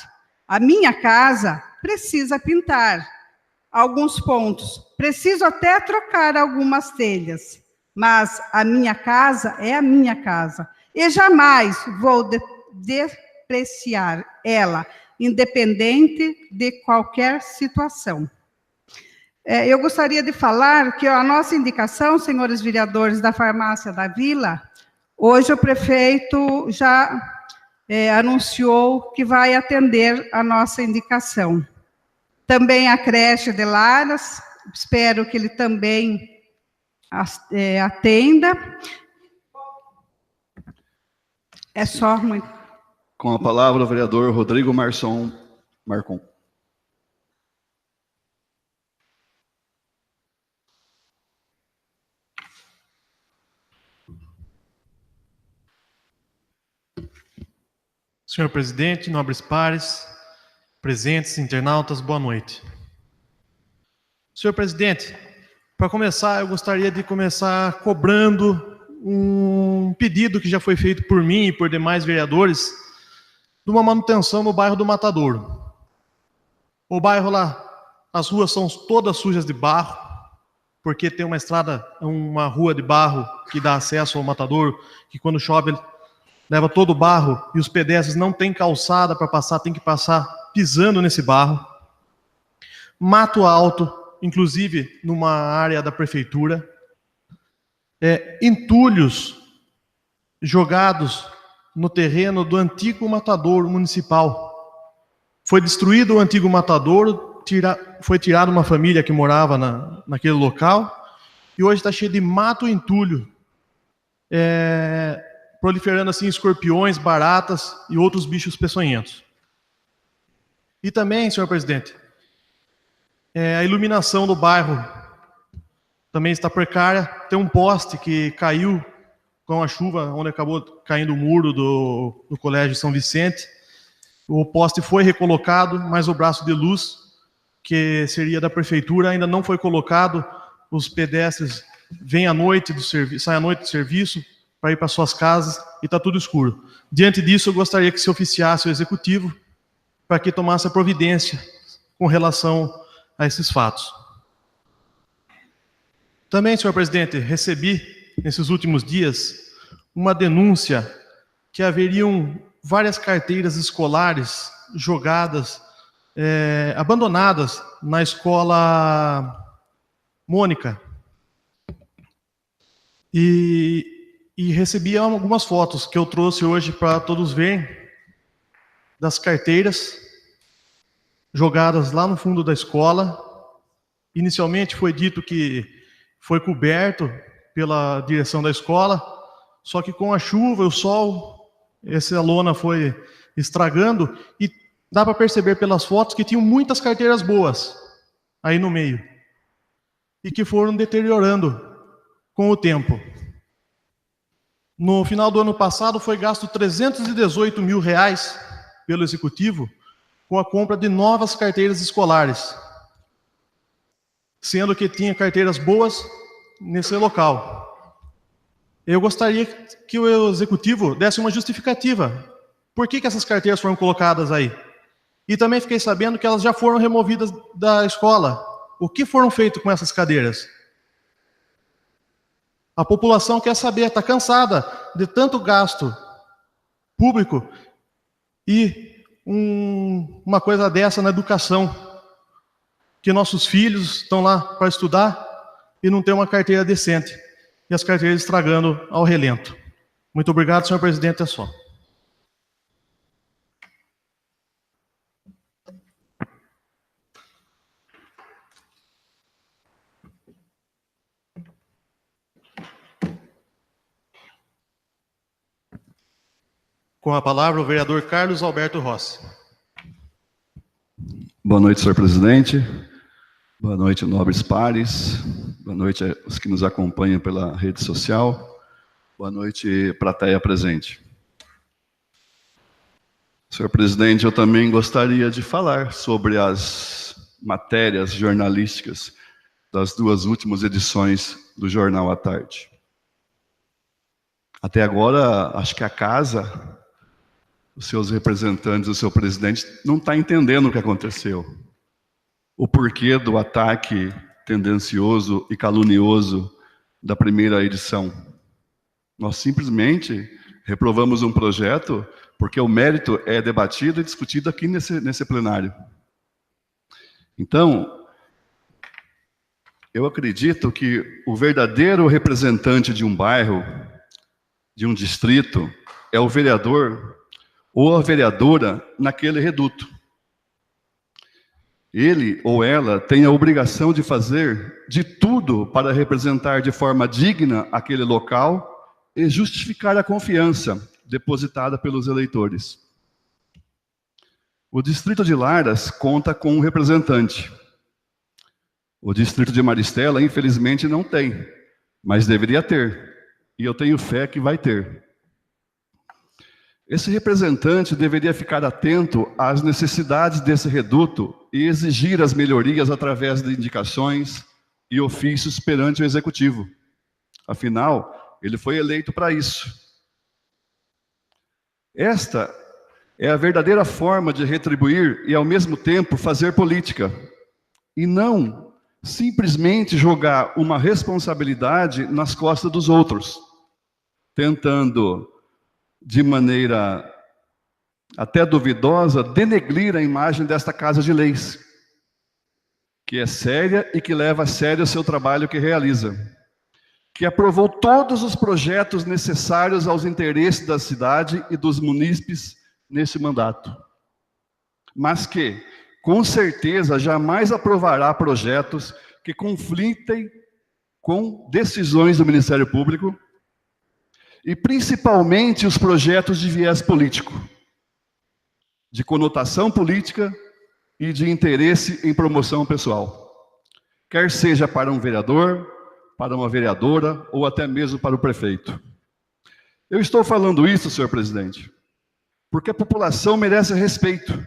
A minha casa precisa pintar alguns pontos, preciso até trocar algumas telhas, mas a minha casa é a minha casa, e jamais vou depreciar ela, independente de qualquer situação. Eu gostaria de falar que a nossa indicação, senhores vereadores da Farmácia da Vila, hoje o prefeito já anunciou que vai atender a nossa indicação. Também a creche de Laras, espero que ele também atenda. É só muito. Com a palavra o vereador Rodrigo Marcon. Senhor presidente, nobres pares, presentes, internautas, boa noite. Senhor presidente, para começar, eu gostaria de começar cobrando um pedido que já foi feito por mim e por demais vereadores de uma manutenção no bairro do Matadouro. O bairro lá, as ruas são todas sujas de barro, porque tem uma rua de barro que dá acesso ao Matadouro, que quando chove leva todo o barro e os pedestres não têm calçada para passar, tem que passar pisando nesse barro. Mato alto, inclusive numa área da prefeitura. Entulhos jogados no terreno do antigo matadouro municipal. Foi destruído o antigo matadouro, foi tirada uma família que morava naquele local, e hoje está cheio de mato e entulho, proliferando assim escorpiões, baratas e outros bichos peçonhentos. E também, senhor presidente, a iluminação do bairro também está precária. Tem um poste que caiu com a chuva, onde acabou caindo o muro do Colégio São Vicente. O poste foi recolocado, mas o braço de luz, que seria da prefeitura, ainda não foi colocado. Os pedestres saem à noite do serviço para ir para suas casas e está tudo escuro. Diante disso, eu gostaria que se oficiasse o executivo para que tomasse a providência com relação a esses fatos. Também, senhor presidente, recebi, nesses últimos dias, uma denúncia que haveriam várias carteiras escolares jogadas, abandonadas na escola Mônica. E recebi algumas fotos que eu trouxe hoje para todos verem, das carteiras jogadas lá no fundo da escola. Inicialmente foi dito que foi coberto pela direção da escola, só que com a chuva e o sol, essa lona foi estragando, e dá para perceber pelas fotos que tinham muitas carteiras boas aí no meio, e que foram deteriorando com o tempo. No final do ano passado foi gasto R$318 mil pelo executivo com a compra de novas carteiras escolares. sendo que tinha carteiras boas nesse local. Eu gostaria que o executivo desse uma justificativa. Por que essas carteiras foram colocadas aí? E também fiquei sabendo que elas já foram removidas da escola. O que foram feito com essas cadeiras? A população quer saber, está cansada de tanto gasto público e uma coisa dessa na educação, que nossos filhos estão lá para estudar e não tem uma carteira decente, e as carteiras estragando ao relento. Muito obrigado, senhor presidente, é só. Com a palavra, o vereador Carlos Alberto Rossi. Boa noite, senhor presidente. Boa noite, nobres pares. Boa noite aos que nos acompanham pela rede social. Boa noite, plateia presente. Senhor presidente, eu também gostaria de falar sobre as matérias jornalísticas das 2 últimas edições do Jornal à Tarde. Até agora, acho que a casa, os seus representantes, o seu presidente, não está entendendo o que aconteceu. O porquê do ataque tendencioso e calunioso da primeira edição. Nós simplesmente reprovamos um projeto porque o mérito é debatido e discutido aqui nesse plenário. Então, eu acredito que o verdadeiro representante de um bairro, de um distrito, é o vereador ou a vereadora naquele reduto. Ele ou ela tem a obrigação de fazer de tudo para representar de forma digna aquele local e justificar a confiança depositada pelos eleitores. O distrito de Laras conta com um representante. O distrito de Maristela, infelizmente, não tem, mas deveria ter. E eu tenho fé que vai ter. Esse representante deveria ficar atento às necessidades desse reduto e exigir as melhorias através de indicações e ofícios perante o executivo. Afinal, ele foi eleito para isso. Esta é a verdadeira forma de retribuir e, ao mesmo tempo, fazer política. E não simplesmente jogar uma responsabilidade nas costas dos outros, tentando, de maneira até duvidosa, denegrir a imagem desta Casa de Leis, que é séria e que leva a sério o seu trabalho que realiza, que aprovou todos os projetos necessários aos interesses da cidade e dos munícipes neste mandato, mas que, com certeza, jamais aprovará projetos que conflitem com decisões do Ministério Público, e principalmente os projetos de viés político, de conotação política e de interesse em promoção pessoal, quer seja para um vereador, para uma vereadora ou até mesmo para o prefeito. Eu estou falando isso, senhor presidente, porque a população merece respeito,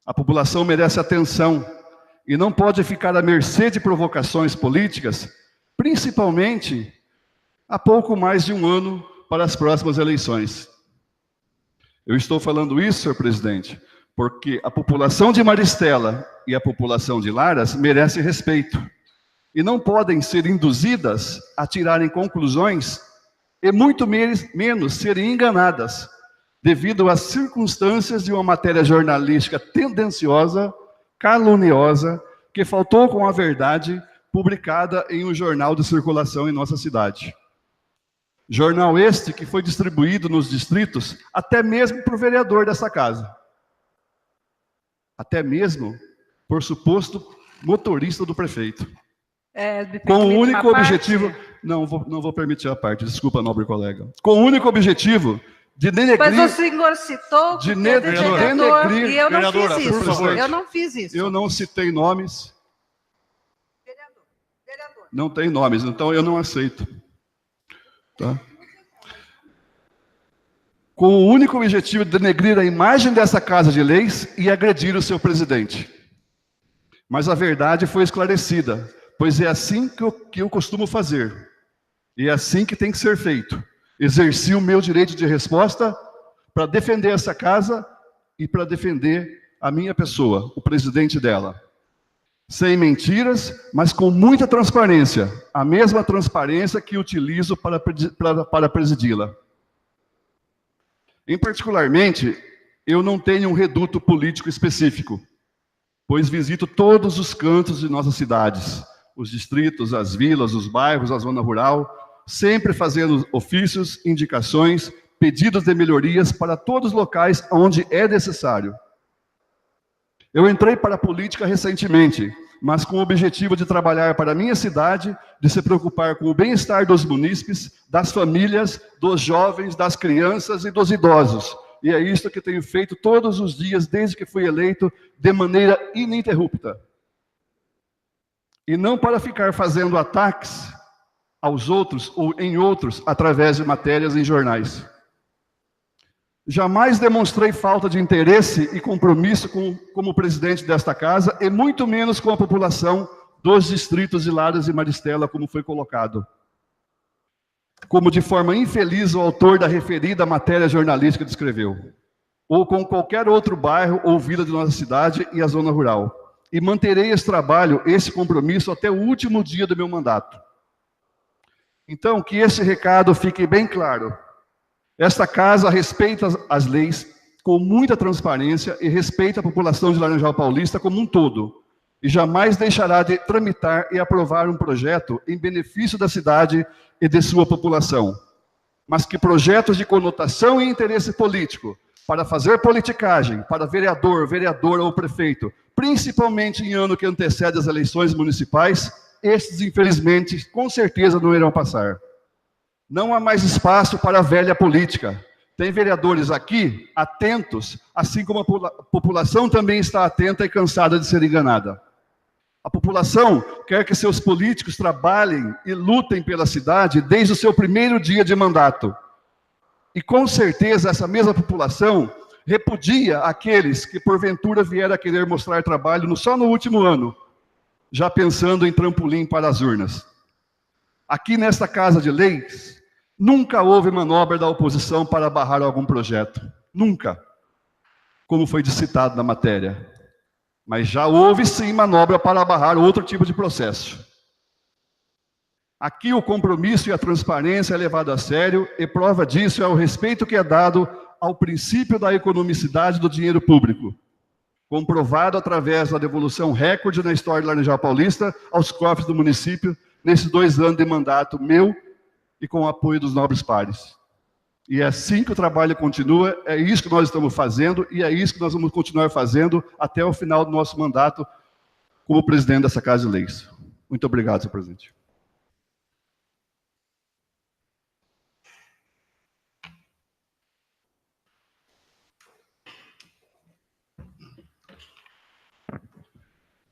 a população merece atenção e não pode ficar à mercê de provocações políticas, principalmente há pouco mais de um ano para as próximas eleições. Eu estou falando isso, senhor presidente, porque a população de Maristela e a população de Laras merecem respeito e não podem ser induzidas a tirarem conclusões e muito menos serem enganadas devido às circunstâncias de uma matéria jornalística tendenciosa, caluniosa, que faltou com a verdade, publicada em um jornal de circulação em nossa cidade. Jornal este que foi distribuído nos distritos, até mesmo para o vereador dessa casa. Até mesmo por suposto motorista do prefeito. Com o único objetivo... Não vou permitir a parte, desculpa, nobre colega. Com o único objetivo de denegrir... Mas o senhor citou de denegrir... E eu não fiz isso. Eu não fiz isso. Eu não citei nomes. Vereador. Não tem nomes, então eu não aceito. Tá? Com o único objetivo de denegrir a imagem dessa Casa de Leis e agredir o seu presidente. Mas a verdade foi esclarecida. pois é assim que eu costumo fazer. E é assim que tem que ser feito. Exerci o meu direito de resposta para defender essa casa e para defender a minha pessoa, o presidente dela. Sem mentiras, mas com muita transparência. A mesma transparência que utilizo para presidi-la. Em particularmente, eu não tenho um reduto político específico, pois visito todos os cantos de nossas cidades, os distritos, as vilas, os bairros, a zona rural, sempre fazendo ofícios, indicações, pedidos de melhorias para todos os locais onde é necessário. Eu entrei para a política recentemente, mas com o objetivo de trabalhar para a minha cidade, de se preocupar com o bem-estar dos munícipes, das famílias, dos jovens, das crianças e dos idosos. E é isso que tenho feito todos os dias, desde que fui eleito, de maneira ininterrupta. E não para ficar fazendo ataques aos outros ou em outros, através de matérias em jornais. Jamais demonstrei falta de interesse e compromisso como presidente desta casa, e muito menos com a população dos distritos de Laras e Maristela, como foi colocado. Como de forma infeliz o autor da referida matéria jornalística descreveu. Ou com qualquer outro bairro ou vila de nossa cidade e a zona rural. E manterei esse trabalho, esse compromisso, até o último dia do meu mandato. Então, que esse recado fique bem claro. Esta casa respeita as leis com muita transparência e respeita a população de Laranjal Paulista como um todo. E jamais deixará de tramitar e aprovar um projeto em benefício da cidade e de sua população. Mas que projetos de conotação e interesse político, para fazer politicagem, para vereador, vereadora ou prefeito, principalmente em ano que antecede as eleições municipais, estes, infelizmente, com certeza não irão passar. Não há mais espaço para a velha política. Tem vereadores aqui atentos, assim como a população também está atenta e cansada de ser enganada. A população quer que seus políticos trabalhem e lutem pela cidade desde o seu primeiro dia de mandato. E com certeza essa mesma população repudia aqueles que porventura vieram a querer mostrar trabalho só no último ano, já pensando em trampolim para as urnas. Aqui nesta Casa de Leis, nunca houve manobra da oposição para barrar algum projeto. Nunca. Como foi citado na matéria. Mas já houve sim manobra para barrar outro tipo de processo. Aqui o compromisso e a transparência é levado a sério, e prova disso é o respeito que é dado ao princípio da economicidade do dinheiro público, comprovado através da devolução recorde na história de Laranjal Paulista aos cofres do município, nesses 2 anos de mandato meu e com o apoio dos nobres pares. E é assim que o trabalho continua, é isso que nós estamos fazendo, e é isso que nós vamos continuar fazendo até o final do nosso mandato como presidente dessa Casa de Leis. Muito obrigado, senhor presidente.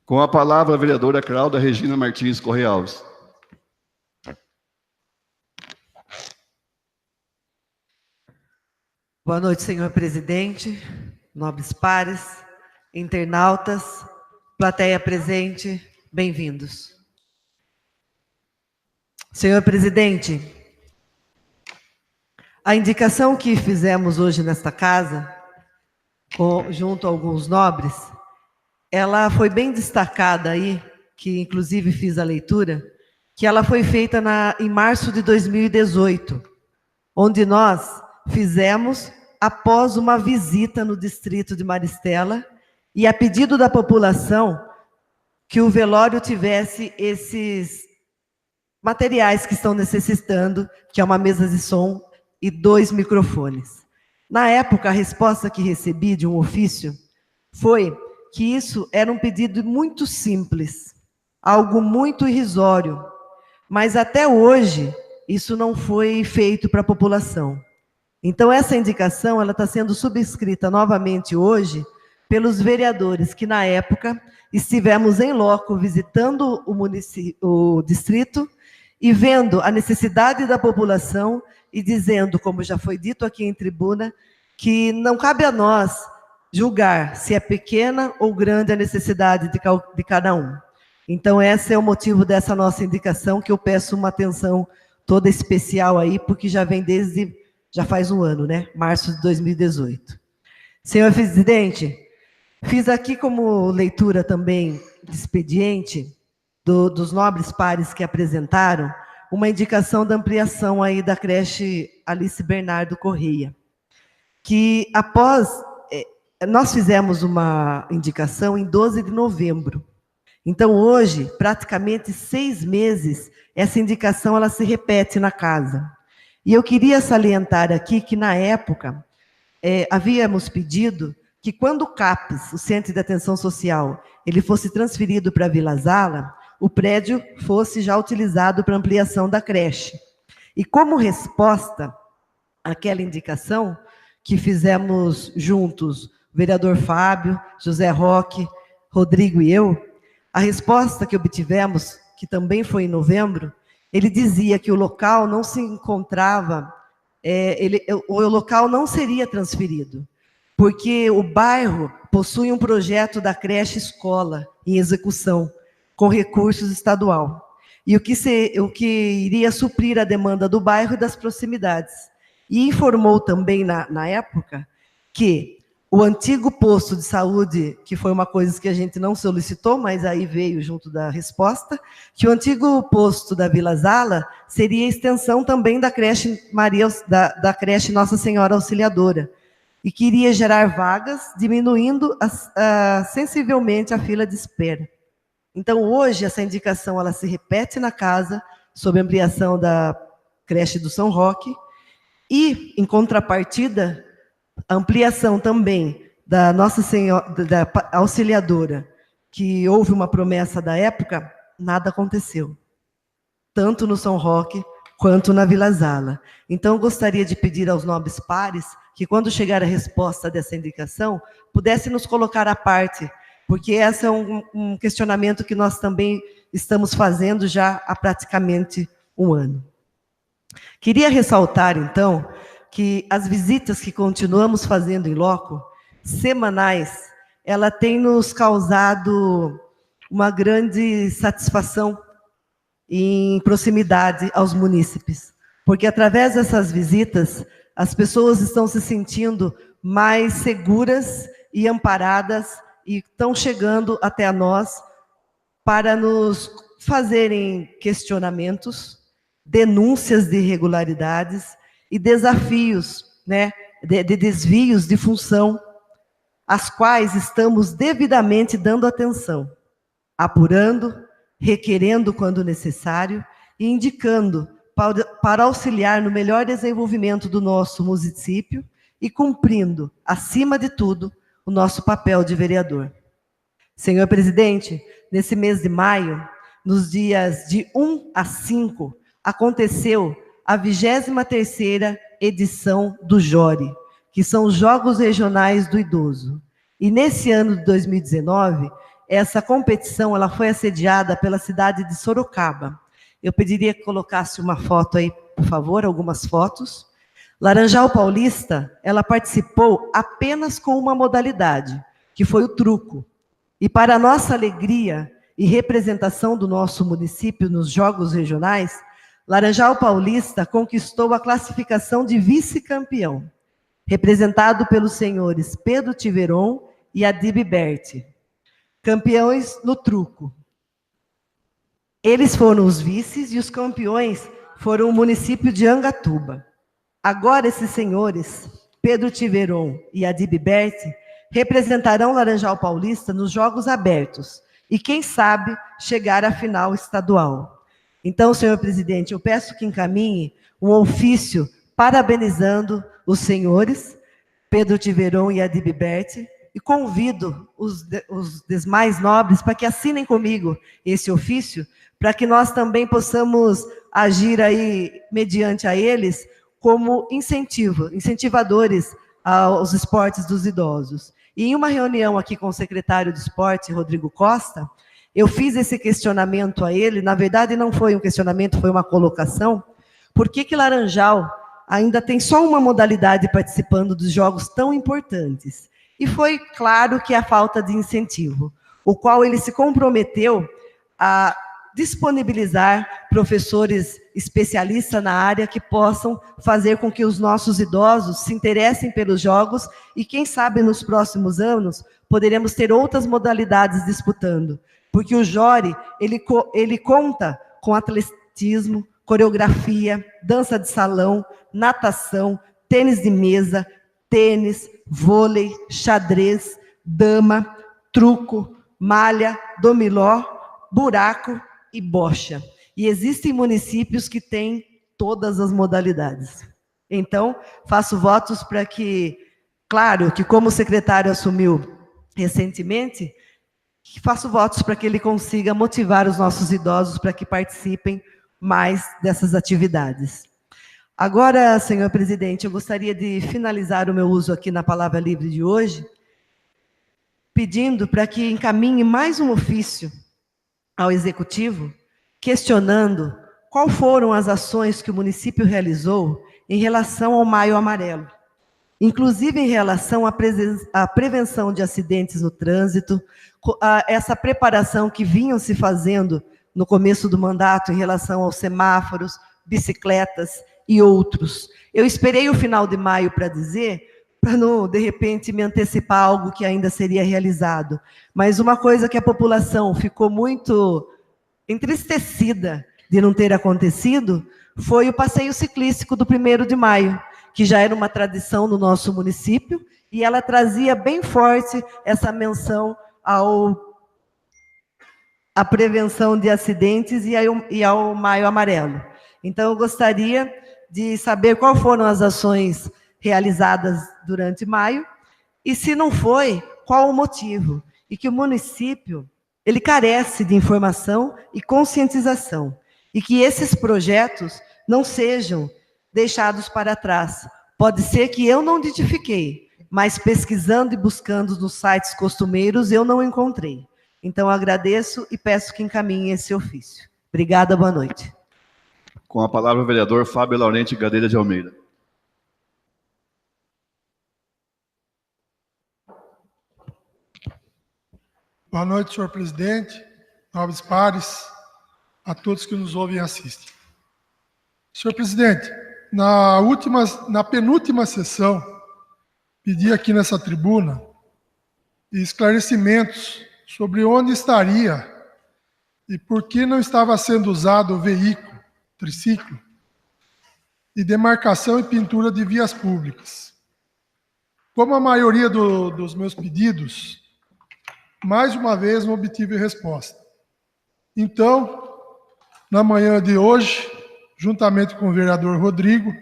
Com a palavra, a vereadora Cláudia Regina Martins Correia Alves. Boa noite, senhor presidente, nobres pares, internautas, plateia presente, bem-vindos. Senhor presidente, a indicação que fizemos hoje nesta casa, junto a alguns nobres, ela foi bem destacada aí, que inclusive fiz a leitura, que ela foi feita em março de 2018, onde nós fizemos após uma visita no distrito de Maristela e a pedido da população que o velório tivesse esses materiais que estão necessitando, que é uma mesa de som e 2 microfones. Na época, a resposta que recebi de um ofício foi que isso era um pedido muito simples, algo muito irrisório, mas até hoje isso não foi feito para a população. Então essa indicação ela está sendo subscrita novamente hoje pelos vereadores que na época estivemos em loco visitando o distrito e vendo a necessidade da população e dizendo, como já foi dito aqui em tribuna, que não cabe a nós julgar se é pequena ou grande a necessidade de cada um. Então, esse é o motivo dessa nossa indicação, que eu peço uma atenção toda especial aí, porque já vem já faz um ano, né? Março de 2018. Senhor presidente, fiz aqui como leitura também de expediente dos nobres pares que apresentaram uma indicação da ampliação aí da creche Alice Bernardo Correia, que nós fizemos uma indicação em 12 de novembro. Então, hoje, praticamente 6 meses, essa indicação ela se repete na casa. E eu queria salientar aqui que, na época, havíamos pedido que, quando o CAPES, o Centro de Atenção Social, ele fosse transferido para a Vila Zala, o prédio fosse já utilizado para ampliação da creche. E, como resposta àquela indicação que fizemos juntos, o vereador Fábio, José Roque, Rodrigo e eu, a resposta que obtivemos, que também foi em novembro, ele dizia que o local não se encontrava, o local não seria transferido, porque o bairro possui um projeto da creche escola em execução, com recursos estadual, e o que iria suprir a demanda do bairro e das proximidades. E informou também, na época, que o antigo posto de saúde, que foi uma coisa que a gente não solicitou, mas aí veio junto da resposta, que o antigo posto da Vila Zala seria extensão também da creche da creche Nossa Senhora Auxiliadora, e que iria gerar vagas, diminuindo sensivelmente a fila de espera. Então, hoje, essa indicação ela se repete na casa, sobre ampliação da creche do São Roque, e, em contrapartida, a ampliação também da Nossa Senhora, da Auxiliadora, que houve uma promessa da época, nada aconteceu. Tanto no São Roque, quanto na Vila Zala. Então, gostaria de pedir aos nobres pares que, quando chegar a resposta dessa indicação, pudesse nos colocar à parte, porque esse é um questionamento que nós também estamos fazendo já há praticamente um ano. Queria ressaltar, então, que as visitas que continuamos fazendo em loco, semanais, ela tem nos causado uma grande satisfação em proximidade aos munícipes, porque através dessas visitas, as pessoas estão se sentindo mais seguras e amparadas e estão chegando até nós para nos fazerem questionamentos, denúncias de irregularidades e desafios, né, de desvios de função, às quais estamos devidamente dando atenção, apurando, requerendo quando necessário e indicando para auxiliar no melhor desenvolvimento do nosso município e cumprindo, acima de tudo, o nosso papel de vereador. Senhor presidente, nesse mês de maio, nos dias de 1 a 5, aconteceu a 23ª edição do JORI, que são os Jogos Regionais do Idoso. E nesse ano de 2019, essa competição ela foi assediada pela cidade de Sorocaba. Eu pediria que colocasse uma foto aí, por favor, algumas fotos. Laranjal Paulista, ela participou apenas com uma modalidade, que foi o truco. E para nossa alegria e representação do nosso município nos Jogos Regionais, Laranjal Paulista conquistou a classificação de vice-campeão, representado pelos senhores Pedro Tiveron e Adib Berti, campeões no truco. Eles foram os vices e os campeões foram o município de Angatuba. Agora esses senhores, Pedro Tiveron e Adib Berti, representarão Laranjal Paulista nos Jogos Abertos e, quem sabe, chegar à final estadual. Então, senhor presidente, eu peço que encaminhe um ofício parabenizando os senhores, Pedro Tiveron e Adib Berti, e convido os demais nobres para que assinem comigo esse ofício, para que nós também possamos agir aí, mediante a eles, como incentivadores aos esportes dos idosos. E em uma reunião aqui com o secretário de esporte, Rodrigo Costa, eu fiz esse questionamento a ele, na verdade não foi um questionamento, foi uma colocação, por que Laranjal ainda tem só uma modalidade participando dos jogos tão importantes? E foi claro que é a falta de incentivo, o qual ele se comprometeu a disponibilizar professores especialistas na área que possam fazer com que os nossos idosos se interessem pelos jogos e, quem sabe, nos próximos anos, poderemos ter outras modalidades disputando. Porque o Jore, ele conta com atletismo, coreografia, dança de salão, natação, tênis de mesa, tênis, vôlei, xadrez, dama, truco, malha, domiló, buraco e bocha. E existem municípios que têm todas as modalidades. Então, faço votos para que, claro, que como o secretário assumiu recentemente, faço votos para que ele consiga motivar os nossos idosos para que participem mais dessas atividades. Agora, senhor presidente, eu gostaria de finalizar o meu uso aqui na Palavra Livre de hoje, pedindo para que encaminhe mais um ofício ao Executivo, questionando quais foram as ações que o município realizou em relação ao Maio Amarelo, inclusive em relação à prevenção de acidentes no trânsito, essa preparação que vinham se fazendo no começo do mandato em relação aos semáforos, bicicletas e outros. Eu esperei o final de maio para dizer, para não, de repente, me antecipar algo que ainda seria realizado. Mas uma coisa que a população ficou muito entristecida de não ter acontecido foi o passeio ciclístico do 1º de maio, que já era uma tradição no nosso município, e ela trazia bem forte essa menção à prevenção de acidentes e ao Maio Amarelo. Então, eu gostaria de saber quais foram as ações realizadas durante maio, e se não foi, qual o motivo. E que o município, ele carece de informação e conscientização, e que esses projetos não sejam deixados para trás. Pode ser que eu não identifiquei, mas pesquisando e buscando nos sites costumeiros, eu não encontrei. Então, agradeço e peço que encaminhe esse ofício. Obrigada, boa noite. Com a palavra o vereador Fábio Laurenti Gadelha de Almeida. Boa noite, senhor presidente, nobres pares, a todos que nos ouvem e assistem. Senhor presidente, na penúltima sessão, pedi aqui nessa tribuna esclarecimentos sobre onde estaria e por que não estava sendo usado o veículo, triciclo, e demarcação e pintura de vias públicas. Como a maioria dos meus pedidos, mais uma vez não obtive resposta. Então, na manhã de hoje, juntamente com o vereador Rodrigo,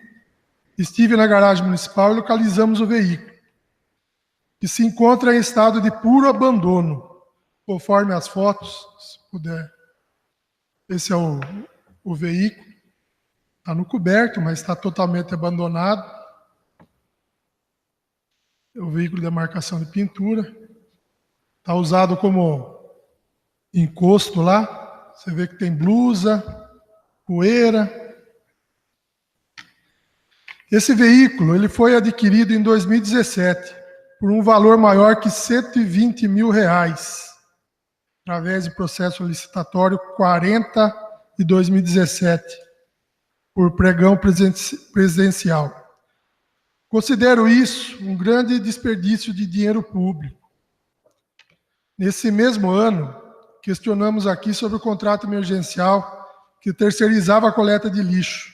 estive na garagem municipal e localizamos o veículo, que se encontra em estado de puro abandono, conforme as fotos, se puder. Esse é o veículo, está no coberto, mas está totalmente abandonado. É o veículo de marcação de pintura. Está usado como encosto lá. Você vê que tem blusa, poeira. Esse veículo ele foi adquirido em 2017 por um valor maior que R$120 mil, através de processo licitatório 40 de 2017, por pregão presidencial. Considero isso um grande desperdício de dinheiro público. Nesse mesmo ano, questionamos aqui sobre o contrato emergencial que terceirizava a coleta de lixo.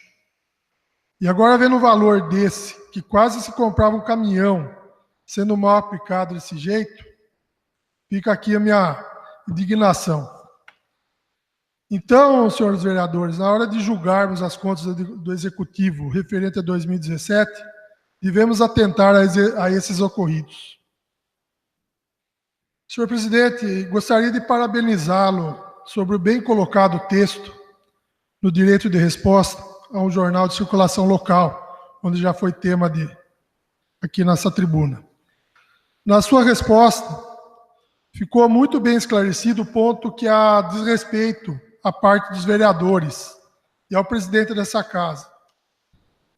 E agora, vendo o valor desse, que quase se comprava um caminhão, sendo mal aplicado desse jeito, fica aqui a minha indignação. Então, senhores vereadores, na hora de julgarmos as contas do Executivo referente a 2017, devemos atentar a esses ocorridos. Senhor presidente, gostaria de parabenizá-lo sobre o bem colocado texto no direito de resposta a um jornal de circulação local, onde já foi tema aqui nessa tribuna. Na sua resposta, ficou muito bem esclarecido o ponto que há desrespeito à parte dos vereadores e ao presidente dessa casa.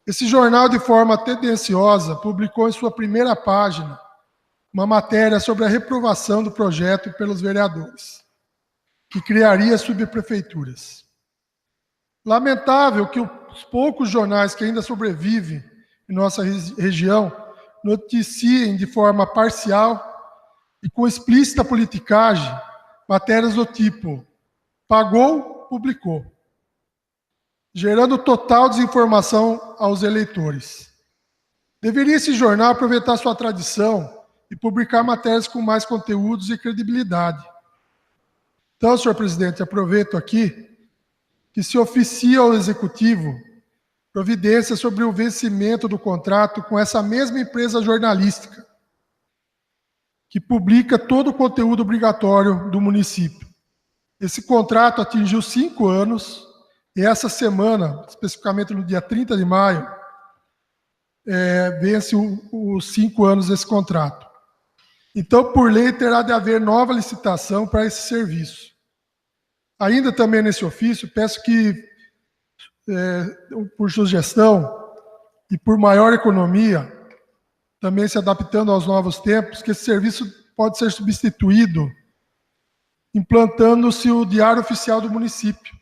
Esse jornal, de forma tendenciosa, publicou em sua primeira página uma matéria sobre a reprovação do projeto pelos vereadores. que criaria subprefeituras. Lamentável que os poucos jornais que ainda sobrevivem em nossa região noticiem de forma parcial e com explícita politicagem matérias do tipo pagou, publicou, gerando total desinformação aos eleitores. Deveria esse jornal aproveitar sua tradição e publicar matérias com mais conteúdos e credibilidade. Então, senhor presidente, aproveito aqui que se oficia ao Executivo providência sobre o vencimento do contrato com essa mesma empresa jornalística, que publica todo o conteúdo obrigatório do município. Esse contrato atingiu 5 anos, e essa semana, especificamente no dia 30 de maio, vence os 5 anos desse contrato. Então, por lei, terá de haver nova licitação para esse serviço. Ainda também nesse ofício, peço que, por sugestão e por maior economia, também se adaptando aos novos tempos, que esse serviço pode ser substituído implantando-se o Diário Oficial do município,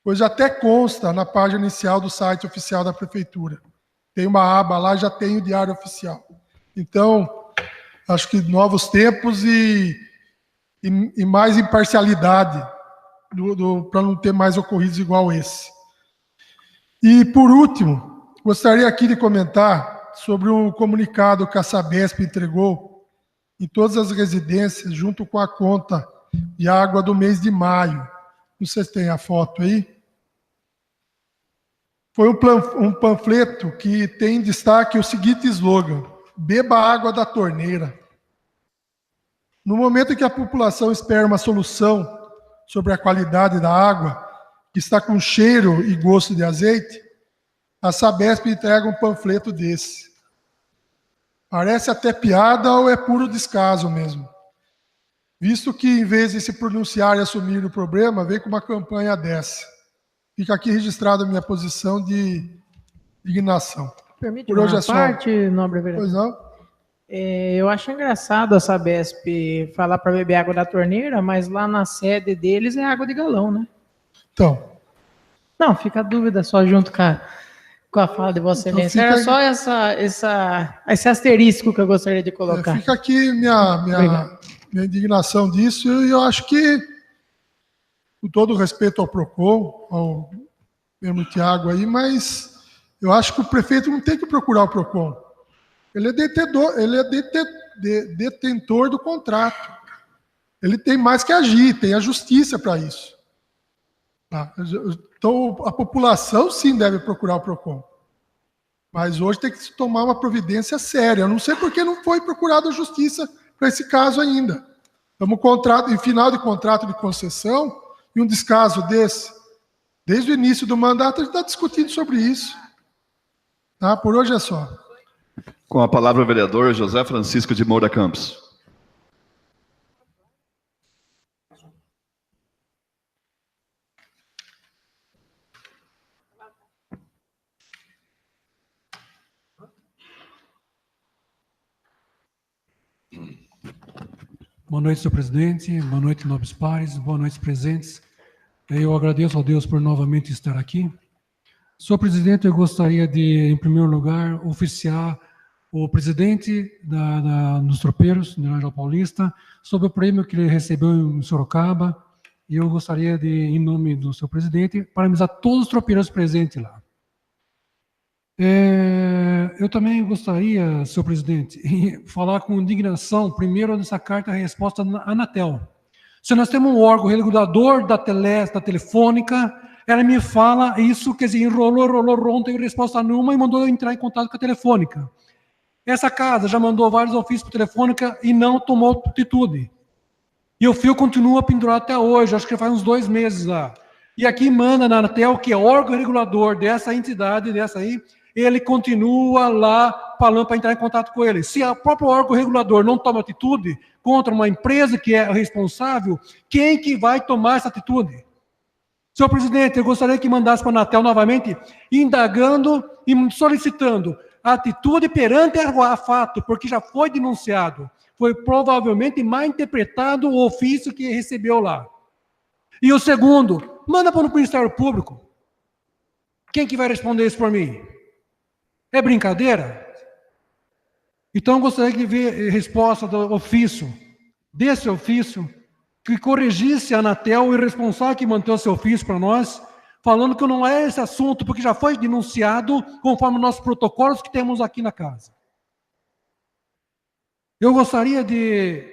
pois até consta na página inicial do site oficial da Prefeitura. Tem uma aba lá, já tem o Diário Oficial. Então, acho que novos tempos e mais imparcialidade, para não ter mais ocorridos igual esse. E, por último, gostaria aqui de comentar sobre um comunicado que a Sabesp entregou em todas as residências, junto com a conta de água do mês de maio. Não sei se tem a foto aí. Foi um panfleto que tem em destaque o seguinte slogan: beba água da torneira. No momento em que a população espera uma solução sobre a qualidade da água, que está com cheiro e gosto de azeite, a Sabesp entrega um panfleto desse. Parece até piada ou é puro descaso mesmo, visto que, em vez de se pronunciar e assumir o problema, vem com uma campanha dessa. Fica aqui registrada a minha posição de indignação. Permite por hoje uma é só. parte, nobre vereador? Pois não? Eu acho engraçado a Sabesp falar para beber água da torneira, mas lá na sede deles é água de galão, né? Então. Não, fica a dúvida só junto com a fala de Vossa Excelência. Era só esse asterisco que eu gostaria de colocar. Fica aqui minha indignação disso, e eu acho que, com todo o respeito ao PROCON, ao mesmo Tiago aí, mas eu acho que o prefeito não tem que procurar o PROCON. Ele é detentor do contrato. Ele tem mais que agir, tem a justiça para isso. Então, a população, sim, deve procurar o PROCON. Mas hoje tem que se tomar uma providência séria. Eu não sei por que não foi procurada a justiça para esse caso ainda. Estamos em final de contrato de concessão, e um descaso desse, desde o início do mandato, a gente está discutindo sobre isso. Tá? Por hoje é só. Com a palavra o vereador José Francisco de Moura Campos. Boa noite, senhor presidente. Boa noite, nobres pares. Boa noite, presentes. Eu agradeço a Deus por novamente estar aqui. Senhor presidente, eu gostaria de, em primeiro lugar, oficiar o presidente dos tropeiros, do Anjo Paulista, sobre o prêmio que ele recebeu em Sorocaba. E eu gostaria de, em nome do senhor presidente, parabenizar todos os tropeiros presentes lá. Eu também gostaria, senhor presidente, de falar com indignação, primeiro, nessa carta-resposta da Anatel. Se nós temos um órgão regulador da telefônica, ela me fala isso, quer dizer, enrolou, não teve resposta nenhuma e mandou eu entrar em contato com a telefônica. Essa casa já mandou vários ofícios para a telefônica e não tomou atitude. E o fio continua pendurado até hoje, acho que faz uns 2 meses lá. E aqui manda na Anatel, que é órgão regulador dessa entidade, dessa aí, ele continua lá falando para entrar em contato com ele. Se o próprio órgão regulador não toma atitude contra uma empresa que é responsável, quem que vai tomar essa atitude? Senhor presidente, eu gostaria que mandasse para a Anatel novamente, indagando e solicitando atitude perante a fato, porque já foi denunciado. Foi provavelmente mal interpretado o ofício que recebeu lá. E o segundo, manda para o Ministério Público. Quem que vai responder isso por mim? É brincadeira? Então, eu gostaria de ver resposta do ofício, desse ofício, que corrigisse a Anatel, o irresponsável que manteve o seu ofício para nós, falando que não é esse assunto, porque já foi denunciado conforme nossos protocolos que temos aqui na casa. Eu gostaria de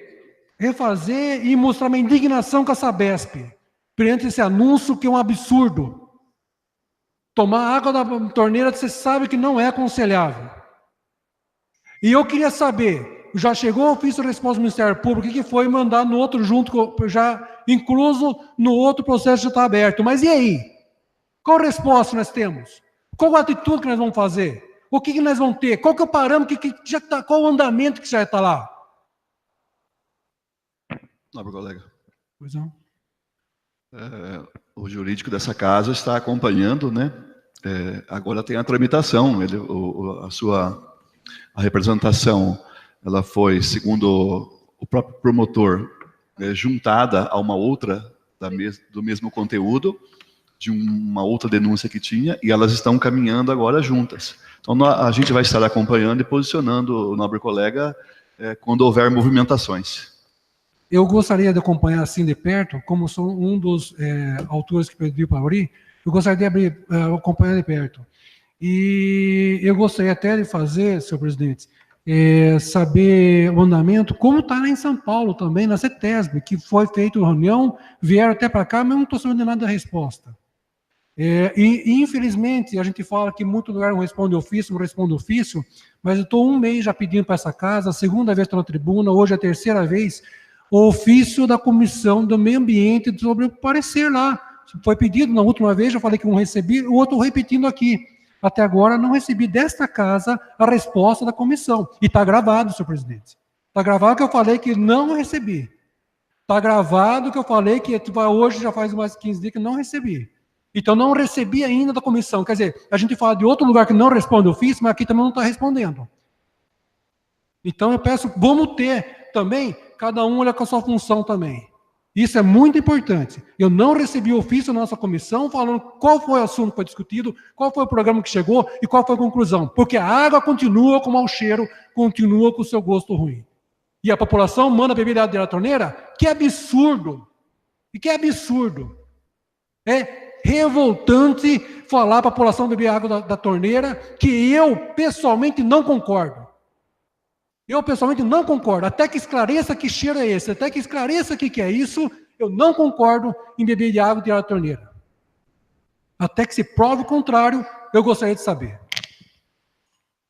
refazer e mostrar minha indignação com a Sabesp, perante esse anúncio que é um absurdo. Tomar água da torneira, você sabe que não é aconselhável. E eu queria saber, já chegou o ofício de resposta do Ministério Público, o que foi mandar no outro junto, já incluso no outro processo já está aberto. Mas e aí? Qual resposta nós temos? Qual a atitude que nós vamos fazer? O que nós vamos ter? Qual que é o parâmetro que já tá, qual o andamento que já está lá? Nobre colega. Pois não. O jurídico dessa casa está acompanhando, né? Agora tem a tramitação, a representação, ela foi, segundo o próprio promotor, juntada a uma outra do mesmo conteúdo, de uma outra denúncia que tinha, e elas estão caminhando agora juntas. Então, a gente vai estar acompanhando e posicionando o nobre colega quando houver movimentações. Eu gostaria de acompanhar assim de perto, como sou um dos autores que pediu para abrir, eu gostaria de acompanhar de perto. E eu gostaria até de fazer, senhor presidente, saber o andamento, como está lá em São Paulo também, na CETESB, que foi feita uma reunião, vieram até para cá, mas não estou sabendo nada da resposta. E infelizmente, a gente fala que muito lugar não responde ofício, mas eu estou um mês já pedindo para essa casa, a segunda vez estou na tribuna, hoje é a terceira vez, o ofício da Comissão do Meio Ambiente sobre o parecer lá. Foi pedido na última vez, já falei que não recebi, o outro repetindo aqui. Até agora não recebi desta casa a resposta da comissão. E está gravado, senhor presidente. Está gravado que eu falei que não recebi. Está gravado que eu falei que hoje já faz mais de 15 dias que não recebi. Então não recebi ainda da comissão. Quer dizer, a gente fala de outro lugar que não responde ofício, mas aqui também não está respondendo. Então eu peço, vamos ter também, cada um olha com a sua função também. Isso é muito importante. Eu não recebi ofício na nossa comissão falando qual foi o assunto que foi discutido, qual foi o programa que chegou e qual foi a conclusão. Porque a água continua com mau cheiro, continua com o seu gosto ruim. E a população manda beber água da torneira? Que absurdo! E que absurdo! É revoltante falar para a população beber água da torneira, que eu, pessoalmente, não concordo. Eu, pessoalmente, não concordo. Até que esclareça que cheiro é esse, até que esclareça o que é isso, eu não concordo em beber de água da torneira. Até que se prove o contrário, eu gostaria de saber.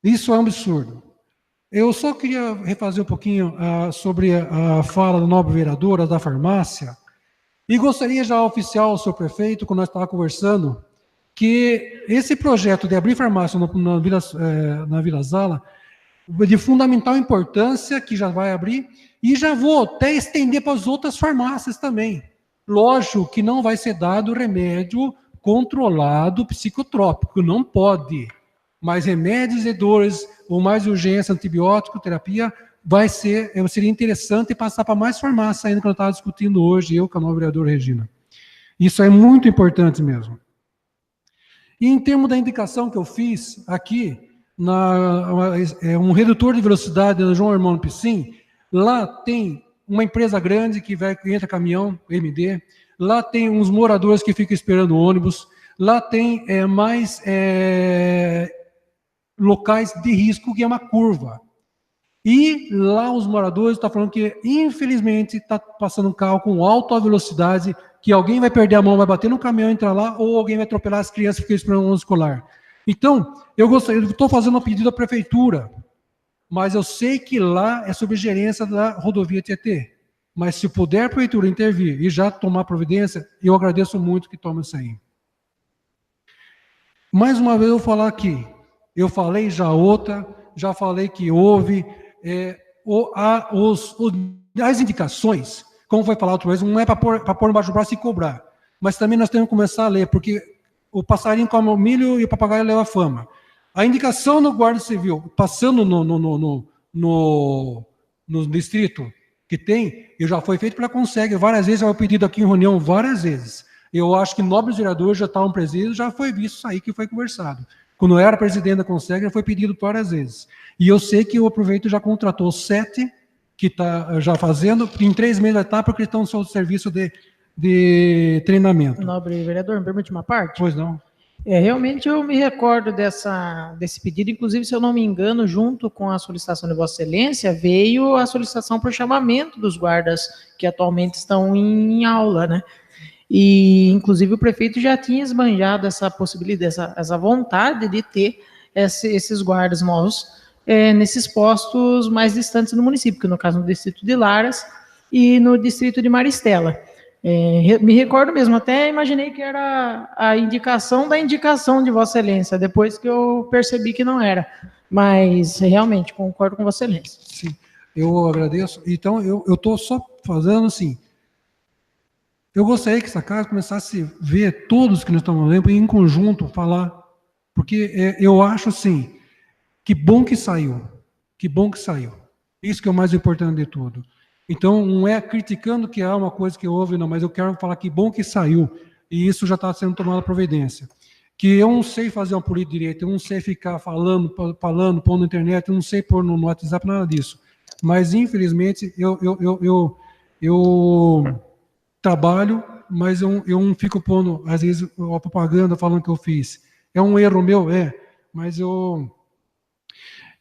Isso é um absurdo. Eu só queria refazer um pouquinho sobre a fala da nobre vereadora da farmácia, e gostaria já oficial ao senhor prefeito, quando nós estávamos conversando, que esse projeto de abrir farmácia na Vila Zala, de fundamental importância, que já vai abrir, e já vou até estender para as outras farmácias também. Lógico que não vai ser dado remédio controlado psicotrópico, não pode. Mas remédios e dores, ou mais urgência, antibiótico, terapia, seria interessante passar para mais farmácias ainda que eu estava discutindo hoje, eu com a nova vereadora Regina. Isso é muito importante mesmo. E em termos da indicação que eu fiz aqui, um redutor de velocidade da João Hermano Piscin, lá tem uma empresa grande que entra caminhão, MD, lá tem uns moradores que ficam esperando o ônibus, lá tem mais locais de risco, que é uma curva. E lá os moradores estão falando que, infelizmente, está passando um carro com alta velocidade, que alguém vai perder a mão, vai bater no caminhão, entrar lá, ou alguém vai atropelar as crianças que ficam esperando o ônibus escolar. Então, eu estou fazendo um pedido à prefeitura, mas eu sei que lá é sob gerência da rodovia Tietê. Mas se puder a prefeitura intervir e já tomar providência, eu agradeço muito que tome isso aí. Mais uma vez eu vou falar aqui, eu falei já já falei que houve as indicações, como foi falado outra vez, não é para pôr embaixo do braço e cobrar, mas também nós temos que começar a ler, porque o passarinho come o milho e o papagaio leva a fama. A indicação no Guarda Civil, passando no distrito, que tem, e já foi feito pela Conseg várias vezes, eu pedido aqui em reunião várias vezes. Eu acho que nobres vereadores já estavam presentes, já foi visto isso aí que foi conversado. Quando eu era presidente da Conseg, já foi pedido várias vezes. E eu sei que o Aproveito já contratou 7, que está já fazendo, em 3 meses da etapa, porque estão no seu serviço de treinamento. Nobre vereador, me permite uma parte? Pois não. Realmente eu me recordo desse pedido, inclusive, se eu não me engano, junto com a solicitação de Vossa Excelência, veio a solicitação por chamamento dos guardas que atualmente estão em aula, né? E, inclusive, o prefeito já tinha esbanjado essa possibilidade, essa vontade de ter esses guardas novos nesses postos mais distantes do município, que no caso no distrito de Laras e no distrito de Maristela. Me recordo mesmo, até imaginei que era a indicação da indicação de Vossa Excelência, depois que eu percebi que não era. Mas, realmente, concordo com Vossa Excelência. Sim, eu agradeço. Então, eu estou só fazendo assim, eu gostaria que essa casa começasse a ver todos que nós estamos lendo e em conjunto falar, porque eu acho assim, que bom que saiu, isso que é o mais importante de tudo. Então, não é criticando que há uma coisa que houve, não, mas eu quero falar que bom que saiu, e isso já está sendo tomada providência. Que eu não sei fazer uma política direita, eu não sei ficar falando, pôr na internet, eu não sei pôr no WhatsApp, nada disso. Mas, infelizmente, eu trabalho, mas eu não fico pondo, às vezes, a propaganda falando que eu fiz. É um erro meu? Mas eu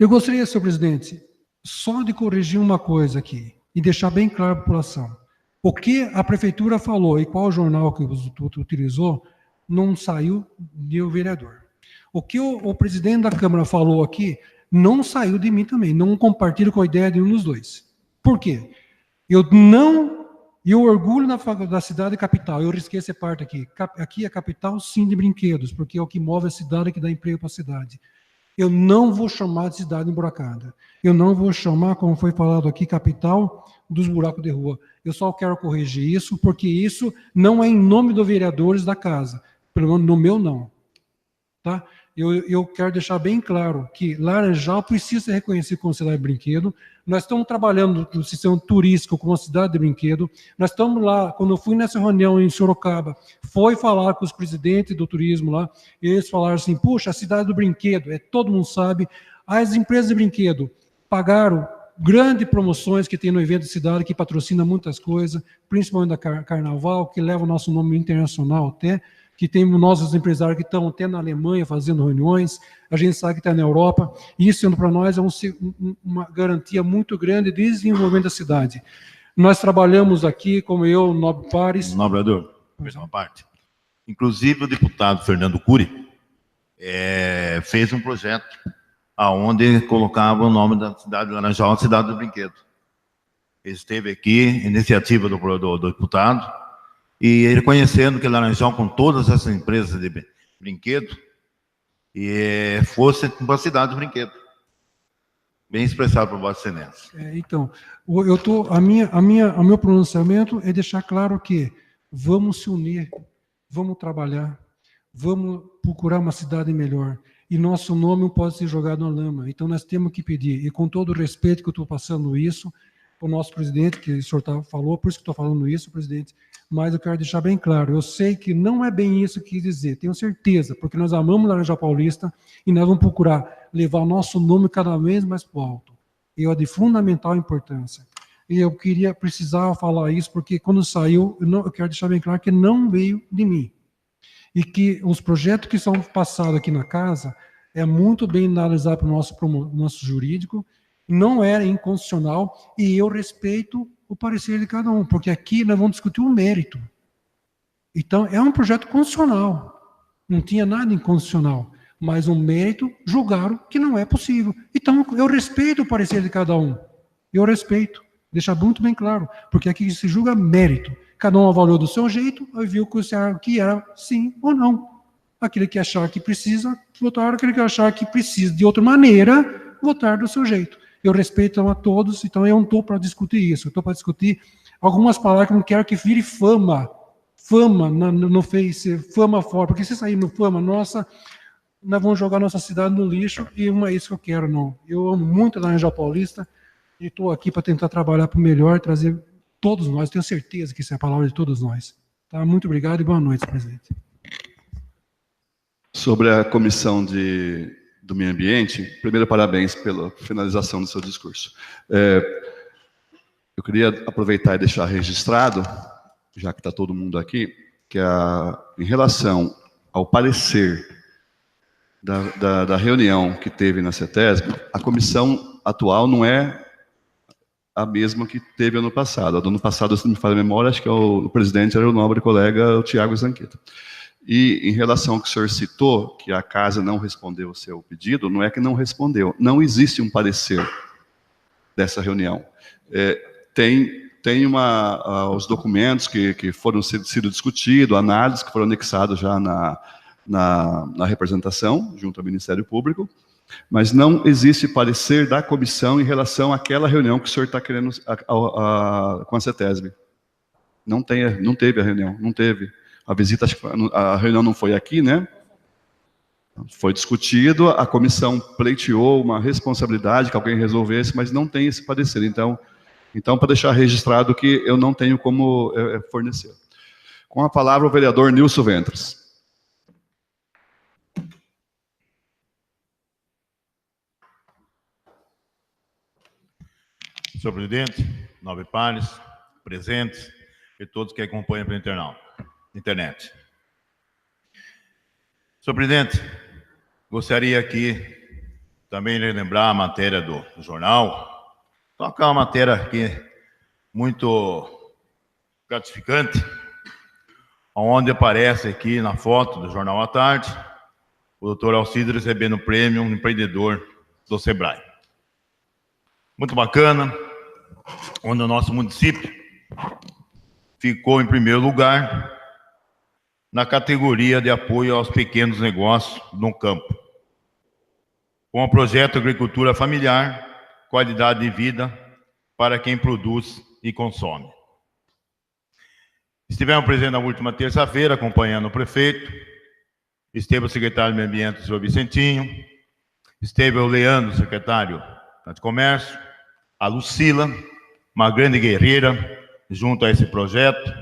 gostaria, senhor presidente, só de corrigir uma coisa aqui, e deixar bem claro para a população. O que a prefeitura falou e qual jornal que o Instituto utilizou, não saiu de o vereador. O que o presidente da Câmara falou aqui, não saiu de mim também, não compartilho com a ideia de um dos dois. Por quê? Eu orgulho da cidade capital, eu risquei essa parte aqui. Aqui é capital, sim, de brinquedos, porque é o que move a cidade, que dá emprego para a cidade. Eu não vou chamar de cidade emburacada. Eu não vou chamar, como foi falado aqui, capital dos buracos de rua. Eu só quero corrigir isso, porque isso não é em nome dos vereadores da casa. Pelo menos no meu, não. Tá? Eu quero deixar bem claro que Laranjal precisa ser reconhecido como cidade de brinquedo. Nós estamos trabalhando no sistema turístico como uma cidade de brinquedo. Nós estamos lá, quando eu fui nessa reunião em Sorocaba, foi falar com os presidentes do turismo lá, e eles falaram assim, puxa, a cidade do brinquedo, todo mundo sabe, as empresas de brinquedo pagaram grandes promoções que tem no evento de cidade, que patrocina muitas coisas, principalmente da Carnaval, que leva o nosso nome internacional até, que tem nossos empresários que estão até na Alemanha fazendo reuniões, a gente sabe que está na Europa, e isso para nós é uma garantia muito grande de desenvolvimento da cidade. Nós trabalhamos aqui, como eu, Nobre Pares... Nobrador, mais uma parte. Inclusive o deputado Fernando Cury fez um projeto onde colocava o nome da cidade de Laranjal, a cidade do brinquedo. Ele esteve aqui, iniciativa do deputado, e ele conhecendo que Laranjal, com todas essas empresas de brinquedo, fosse uma cidade de brinquedo. Bem expressado por Vossa Excelência. Então, o meu pronunciamento é deixar claro que vamos se unir, vamos trabalhar, vamos procurar uma cidade melhor. E nosso nome não pode ser jogado na lama. Então, nós temos que pedir, e com todo o respeito que eu estou passando isso, o nosso presidente, que o senhor falou, por isso que estou falando isso, presidente, mas eu quero deixar bem claro, eu sei que não é bem isso que quis dizer, tenho certeza, porque nós amamos Laranjal Paulista e nós vamos procurar levar o nosso nome cada vez mais para o alto. E é de fundamental importância. E eu precisava falar isso, porque quando saiu, eu quero deixar bem claro que não veio de mim. E que os projetos que são passados aqui na casa é muito bem analisado pelo nosso jurídico, não era inconstitucional, e eu respeito o parecer de cada um, porque aqui nós vamos discutir o mérito. Então, é um projeto constitucional, não tinha nada inconstitucional, mas o mérito julgaram que não é possível. Então, eu respeito o parecer de cada um, eu respeito, deixar muito bem claro, porque aqui se julga mérito. Cada um avaliou do seu jeito e viu que era sim ou não. Aquele que achar que precisa, votar, aquele que achar que precisa de outra maneira, votar do seu jeito. Eu respeito a todos, então eu não estou para discutir isso. Eu estou para discutir algumas palavras que eu não quero que vire fama. Fama no Face, fama fora. Porque se sair no fama, nossa, nós vamos jogar nossa cidade no lixo e não é isso que eu quero, não. Eu amo muito a Laranjal Paulista. E estou aqui para tentar trabalhar para o melhor, trazer todos nós, tenho certeza que isso é a palavra de todos nós. Tá? Muito obrigado e boa noite, presidente. Sobre a comissão do meio ambiente, primeiro, parabéns pela finalização do seu discurso. Eu queria aproveitar e deixar registrado, já que está todo mundo aqui, que em relação ao parecer da reunião que teve na CETESB, a comissão atual não é a mesma que teve ano passado. A do ano passado, se não me falha a memória, acho que o presidente era o nobre colega o Tiago Zanqueta. E em relação ao que o senhor citou, que a casa não respondeu o seu pedido, não é que não respondeu, não existe um parecer dessa reunião. Tem os documentos que foram sido discutidos, análises que foram anexados já na representação, junto ao Ministério Público, mas não existe parecer da comissão em relação àquela reunião que o senhor está querendo com a CETESB. Não teve a reunião, não teve. A visita, a reunião não foi aqui, né? Foi discutido, a comissão pleiteou uma responsabilidade que alguém resolvesse, mas não tem esse parecer. Então, para deixar registrado que eu não tenho como fornecer. Com a palavra o vereador Nilson Ventres. Senhor presidente, nobres pares, presentes e todos que acompanham pela internet. Senhor presidente, gostaria aqui também de lembrar a matéria do jornal. Toca uma matéria aqui muito gratificante, onde aparece aqui na foto do Jornal à Tarde o doutor Alcides recebendo o prêmio empreendedor do Sebrae. Muito bacana, onde o nosso município ficou em primeiro lugar na categoria de apoio aos pequenos negócios no campo, com o projeto Agricultura Familiar, Qualidade de Vida para quem produz e consome. Estivemos presentes na última terça-feira, acompanhando o prefeito, esteve o secretário do Meio Ambiente, o senhor Vicentinho, esteve o Leandro, secretário de Comércio, a Lucila, uma grande guerreira, junto a esse projeto,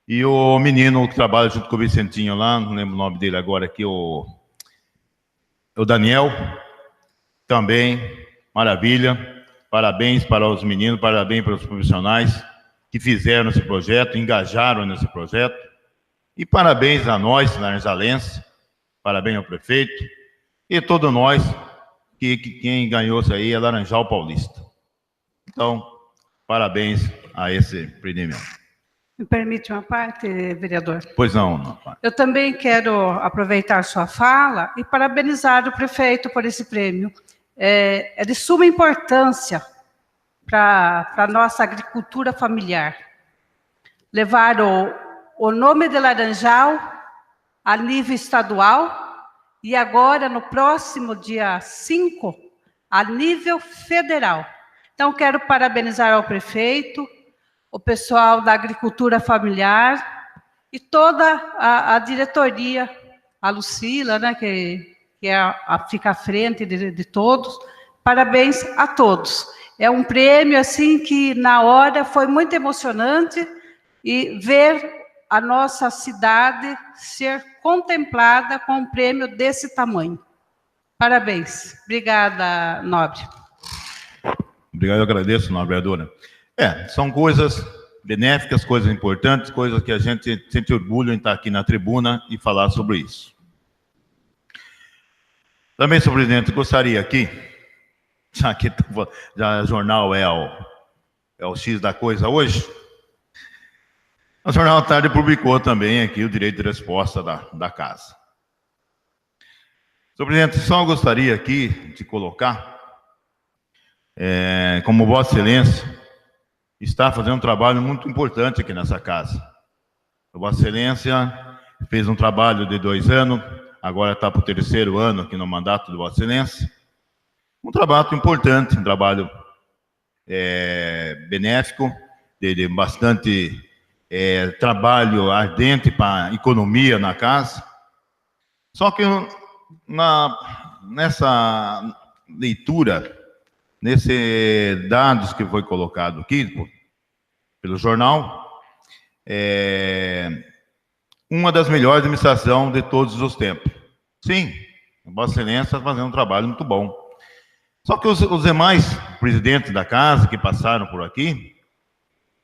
e o menino que trabalha junto com o Vicentinho lá, não lembro o nome dele agora aqui, o Daniel, também, maravilha, parabéns para os meninos, parabéns para os profissionais que fizeram esse projeto, engajaram nesse projeto, e parabéns a nós, laranjalenses, parabéns ao prefeito, e todos nós, que quem ganhou isso aí é Laranjal Paulista. Então, parabéns a esse empreendimento. Me permite uma parte, vereador? Pois não. Eu também quero aproveitar sua fala e parabenizar o prefeito por esse prêmio. É de suma importância para a nossa agricultura familiar. Levar o nome de Laranjal a nível estadual e agora, no próximo dia 5, a nível federal. Então, quero parabenizar ao prefeito, o pessoal da agricultura familiar e toda a diretoria, a Lucila, né, que fica à frente de todos. Parabéns a todos. É um prêmio assim que na hora foi muito emocionante e ver a nossa cidade ser contemplada com um prêmio desse tamanho. Parabéns. Obrigada, nobre. Obrigado, eu agradeço, nobre vereadora. São coisas benéficas, coisas importantes, coisas que a gente sente orgulho em estar aqui na tribuna e falar sobre isso. Também, senhor presidente, gostaria aqui, já que o jornal é o X da coisa hoje, o Jornal à Tarde publicou também aqui o direito de resposta da casa. Senhor presidente, só gostaria aqui de colocar, como Vossa Excelência está fazendo um trabalho muito importante aqui nessa casa. Vossa Excelência fez um trabalho de 2 anos, agora está para o 3º ano aqui no mandato de Vossa Excelência. Um trabalho importante, um trabalho benéfico, de bastante trabalho ardente para a economia na casa. Só que nessa leitura nesse dados que foi colocado aqui pelo jornal, uma das melhores administrações de todos os tempos. Sim, Vossa Excelência está fazendo um trabalho muito bom. Só que os demais presidentes da casa que passaram por aqui,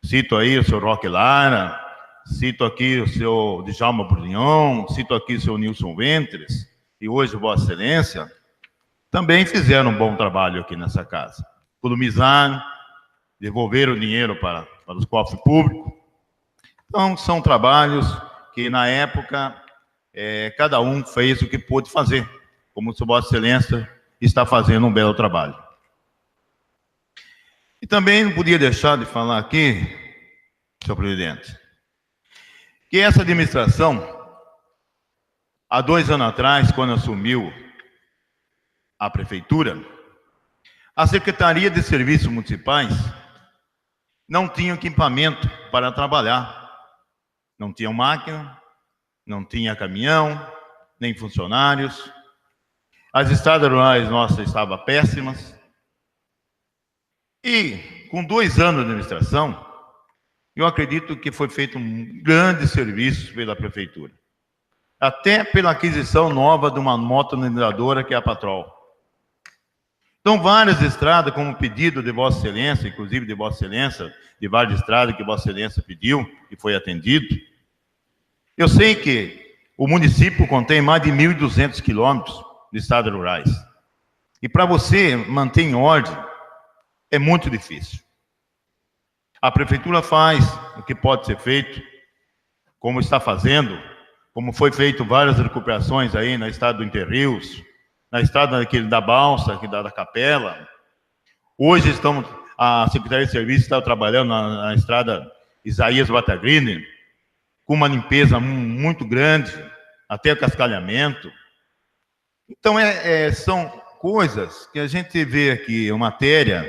cito aí o senhor Roque Lara, cito aqui o senhor Djalma Bourdignon, cito aqui o senhor Nilson Ventres, e hoje Vossa Excelência, também fizeram um bom trabalho aqui nessa casa. Economizaram, devolveram o dinheiro para os cofres públicos. Então, são trabalhos que, na época, cada um fez o que pôde fazer, como o Vossa Excelência está fazendo um belo trabalho. E também não podia deixar de falar aqui, senhor presidente, que essa administração, há 2 anos atrás, quando assumiu a prefeitura, a Secretaria de Serviços Municipais não tinha equipamento para trabalhar. Não tinha máquina, não tinha caminhão, nem funcionários. As estradas rurais nossas estavam péssimas. E, com 2 anos de administração, eu acredito que foi feito um grande serviço pela prefeitura. Até pela aquisição nova de uma moto mineradora, que é a Patrol. Então, várias estradas, como pedido de Vossa Excelência, inclusive de Vossa Excelência, de várias estradas que Vossa Excelência pediu e foi atendido. Eu sei que o município contém mais de 1.200 quilômetros de estradas rurais. E para você manter em ordem, é muito difícil. A prefeitura faz o que pode ser feito, como está fazendo, como foi feito várias recuperações aí na estrada do Interrios, na estrada da Balsa, aqui da Capela. Hoje a Secretaria de Serviços está trabalhando na estrada Isaías Batagrini, com uma limpeza muito grande, até o cascalhamento. Então, são coisas que a gente vê aqui, uma matéria,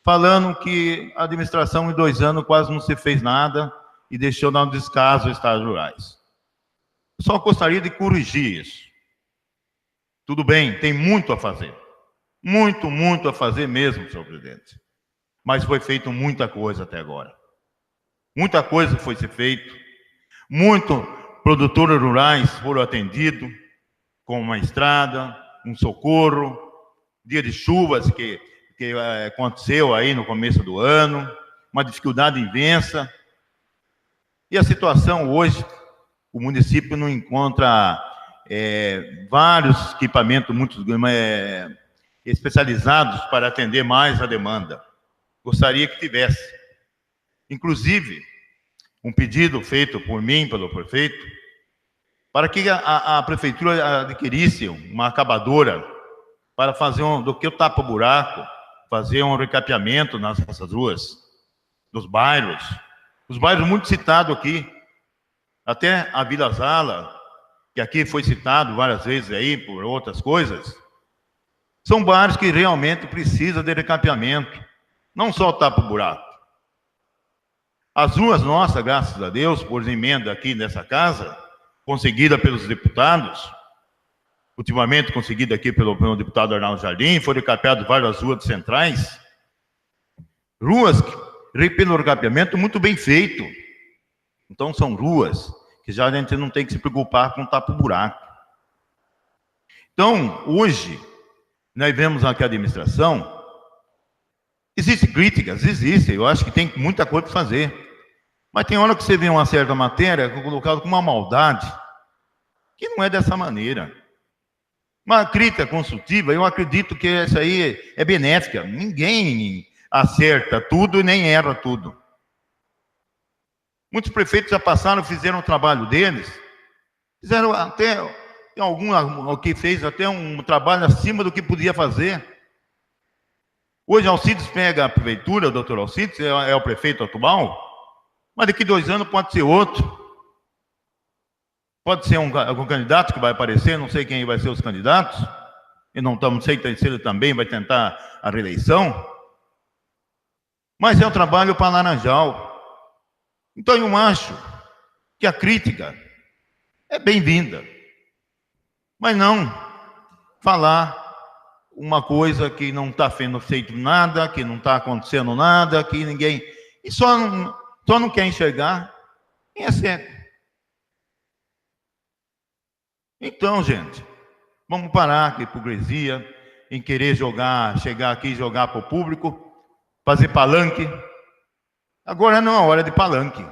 falando que a administração, em 2 anos, quase não se fez nada e deixou dar um descaso aos estados rurais. Eu só gostaria de corrigir isso. Tudo bem, tem muito a fazer. Muito, muito a fazer mesmo, senhor presidente. Mas foi feito muita coisa até agora. Muita coisa foi se feito. Muitos produtores rurais foram atendidos com uma estrada, um socorro, dia de chuvas que aconteceu aí no começo do ano, uma dificuldade imensa. E a situação hoje, o município não encontra vários equipamentos muito especializados para atender mais a demanda. Gostaria que tivesse. Inclusive, um pedido feito por mim, pelo prefeito, para que a prefeitura adquirisse uma acabadora para fazer do que o tapa-buraco, fazer um recapeamento nas nossas ruas, dos bairros. Os bairros muito citados aqui, até a Vila Zala, que aqui foi citado várias vezes aí por outras coisas, são bairros que realmente precisam de recapeamento, não só o tapa-buraco. As ruas nossas, graças a Deus, por emenda aqui nessa casa, conseguida pelos deputados, ultimamente conseguida aqui pelo deputado Arnaldo Jardim, foram recapeadas várias ruas centrais, ruas pelo recapeamento muito bem feito. Então são ruas que já a gente não tem que se preocupar com tapa-buraco. Então, hoje, nós vemos aqui a administração, existem críticas, existem, eu acho que tem muita coisa para fazer. Mas tem hora que você vê uma certa matéria colocada com uma maldade, que não é dessa maneira. Uma crítica construtiva, eu acredito que essa aí é benéfica. Ninguém acerta tudo e nem erra tudo. Muitos prefeitos já passaram, fizeram o trabalho deles, fizeram até, tem algum que fez até um trabalho acima do que podia fazer. Hoje Alcides pega a prefeitura, o doutor Alcides é o prefeito atual, mas daqui 2 anos pode ser outro. Pode ser algum candidato que vai aparecer, não sei quem vai ser os candidatos, e não sei se ele também vai tentar a reeleição, mas é um trabalho para Laranjal. Então eu acho que a crítica é bem-vinda, mas não falar uma coisa que não está sendo feito nada, que não está acontecendo nada, que ninguém... E só não quer enxergar quem é cego. Então, gente, vamos parar com a hipocrisia em querer chegar aqui e jogar para o público, fazer palanque. Agora não é hora de palanque.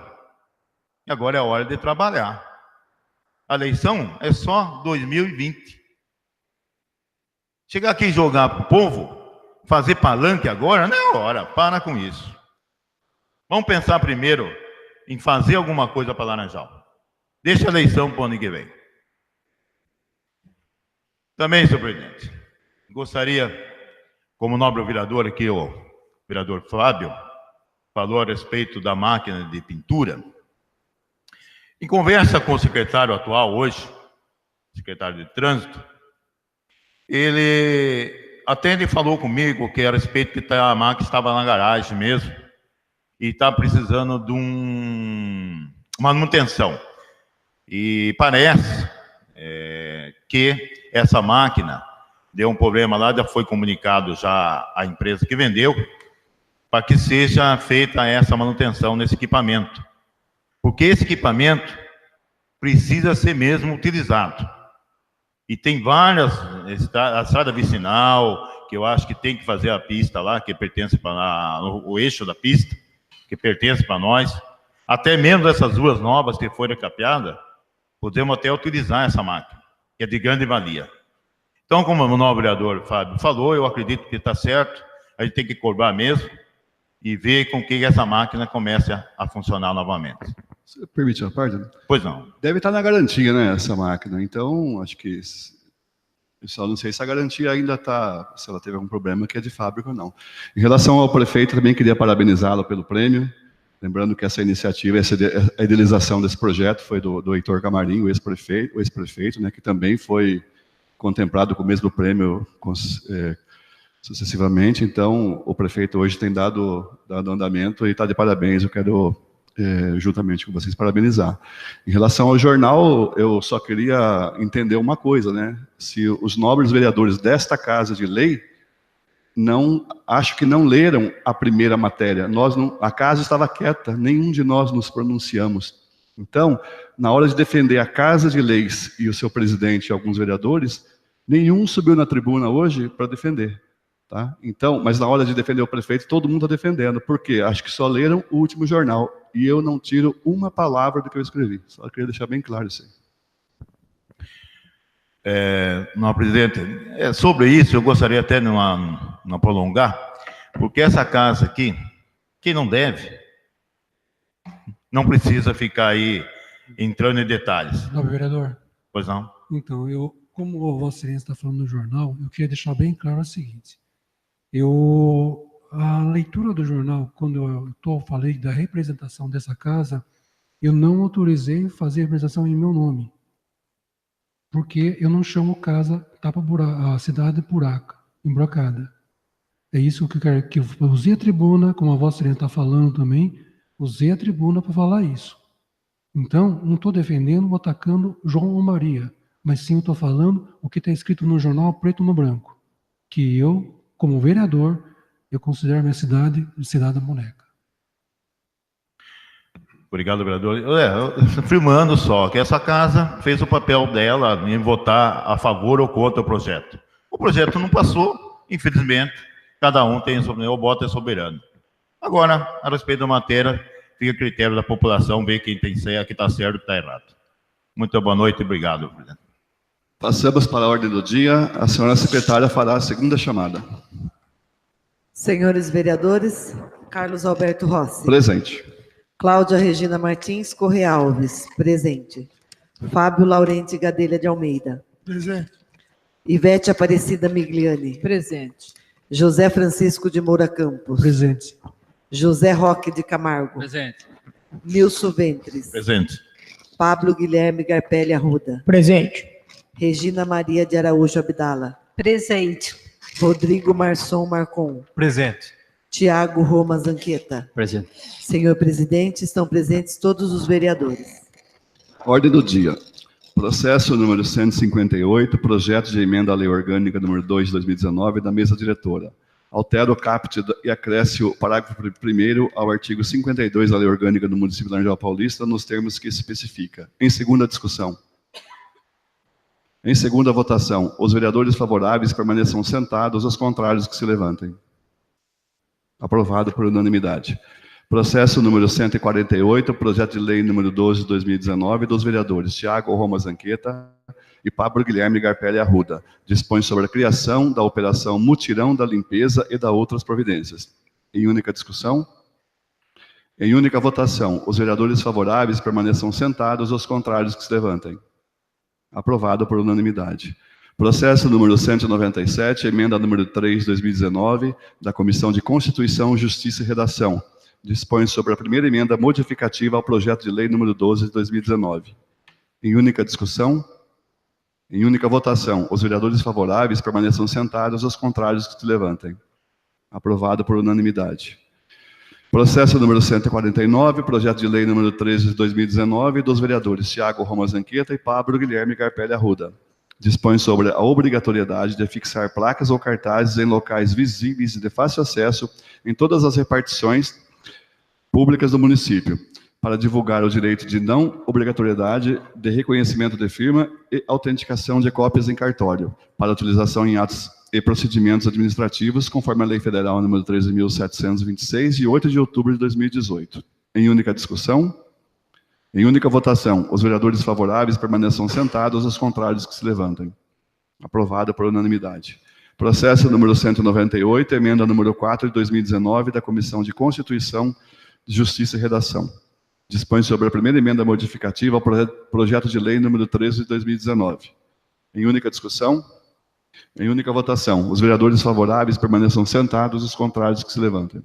Agora é hora de trabalhar. A eleição é só 2020. Chegar aqui e jogar para o povo, fazer palanque agora, não é hora. Para com isso. Vamos pensar primeiro em fazer alguma coisa para Laranjal. Deixa a eleição para o ano que vem. Também, senhor presidente, gostaria, como nobre vereador aqui, o vereador Fábio, falou a respeito da máquina de pintura. Em conversa com o secretário atual hoje, secretário de Trânsito, ele até falou comigo que a respeito que a máquina estava na garagem mesmo e está precisando de uma manutenção. E parece que essa máquina deu um problema lá, já foi comunicado já à empresa que vendeu, para que seja feita essa manutenção nesse equipamento. Porque esse equipamento precisa ser mesmo utilizado. E tem várias, a estrada vicinal, que eu acho que tem que fazer a pista lá, que pertence para o eixo da pista, que pertence para nós. Até mesmo essas ruas novas que foram capeadas, podemos até utilizar essa máquina, que é de grande valia. Então, como o nobre vereador Fábio falou, eu acredito que está certo, a gente tem que cobrar mesmo e ver com que essa máquina comece a funcionar novamente. Você permite uma parte? Pois não. Deve estar na garantia, né, essa máquina. Então, acho que... Eu só não sei se a garantia ainda está... Se ela teve algum problema que é de fábrica ou não. Em relação ao prefeito, também queria parabenizá-lo pelo prêmio. Lembrando que essa iniciativa, a idealização desse projeto foi do Heitor Camarim, o ex-prefeito, né, que também foi contemplado com o mesmo prêmio sucessivamente. Então, o prefeito hoje tem dado andamento e está de parabéns. Eu quero, juntamente com vocês, parabenizar. Em relação ao jornal, eu só queria entender uma coisa, né? Se os nobres vereadores desta Casa de Lei acho que não leram a primeira matéria. A casa estava quieta, nenhum de nós nos pronunciamos. Então, na hora de defender a Casa de Leis e o seu presidente e alguns vereadores, nenhum subiu na tribuna hoje para defender. Tá? Então, mas na hora de defender o prefeito, todo mundo está defendendo. Por quê? Acho que só leram o último jornal. E eu não tiro uma palavra do que eu escrevi. Só queria deixar bem claro isso aí. Não, presidente, sobre isso eu gostaria até de não prolongar, porque essa casa aqui, quem não deve, não precisa ficar aí entrando em detalhes. Não, vereador. Pois não? Então, como o Vossa Excelência está falando no jornal, eu queria deixar bem claro o seguinte. A leitura do jornal, quando eu falei da representação dessa casa, eu não autorizei fazer a representação em meu nome. Porque eu não chamo casa a cidade emburacada. É isso que eu quero, que eu usei a tribuna, como a Vossa Excelência está falando também, usei a tribuna para falar isso. Então, não estou defendendo ou atacando João ou Maria, mas sim eu estou falando o que está escrito no jornal preto no branco, que eu, como vereador, eu considero a minha cidade da boneca. Obrigado, vereador. Afirmando só que essa casa fez o papel dela em votar a favor ou contra o projeto. O projeto não passou, infelizmente, cada um tem o voto é soberano. Agora, a respeito da matéria, fica a critério da população ver quem está certo e quem está errado. Muito boa noite e obrigado, presidente. Passamos para a ordem do dia. A senhora secretária fará a segunda chamada. Senhores vereadores, Carlos Alberto Rossi. Presente. Cláudia Regina Martins Correa Alves. Presente. Fábio Laurenti Gadelha de Almeida. Presente. Ivete Aparecida Migliani. Presente. José Francisco de Moura Campos. Presente. José Roque de Camargo. Presente. Nilson Ventres. Presente. Pablo Guilherme Garpelli Arruda. Presente. Regina Maria de Araújo Abdala. Presente. Rodrigo Marçom Marcon. Presente. Tiago Roma Zanqueta. Presente. Senhor presidente, estão presentes todos os vereadores. Ordem do dia. Processo número 158, projeto de emenda à Lei Orgânica número 2 de 2019, da mesa diretora. Altera o caput e acresce o parágrafo 1º ao artigo 52 da Lei Orgânica do Município de Laranjal Paulista, nos termos que especifica. Em segunda discussão. Em segunda votação, os vereadores favoráveis permaneçam sentados, os contrários que se levantem. Aprovado por unanimidade. Processo número 148, projeto de lei número 12 de 2019, dos vereadores Tiago Roma Zanqueta e Pablo Guilherme Garpelli Arruda. Dispõe sobre a criação da operação Mutirão da Limpeza e da outras providências. Em única discussão. Em única votação, os vereadores favoráveis permaneçam sentados, os contrários que se levantem. Aprovado por unanimidade. Processo número 197, emenda número 3 de 2019, da Comissão de Constituição, Justiça e Redação. Dispõe sobre a primeira emenda modificativa ao projeto de lei número 12 de 2019. Em única discussão. Em única votação, os vereadores favoráveis permaneçam sentados, os contrários que se levantem. Aprovado por unanimidade. Processo número 149, projeto de lei número 13 de 2019, dos vereadores Tiago Roma Zanqueta e Pablo Guilherme Garpelli Arruda. Dispõe sobre a obrigatoriedade de fixar placas ou cartazes em locais visíveis e de fácil acesso em todas as repartições públicas do município, para divulgar o direito de não obrigatoriedade de reconhecimento de firma e autenticação de cópias em cartório, para utilização em atos e procedimentos administrativos, conforme a Lei Federal nº 13.726, de 8 de outubro de 2018. Em única discussão. Em única votação, os vereadores favoráveis permaneçam sentados, os contrários que se levantem. Aprovado por unanimidade. Processo número 198, emenda número 4 de 2019, da Comissão de Constituição, Justiça e Redação. Dispõe sobre a primeira emenda modificativa ao projeto de lei número 13 de 2019. Em única discussão. Em única votação, os vereadores favoráveis permaneçam sentados, os contrários que se levantem.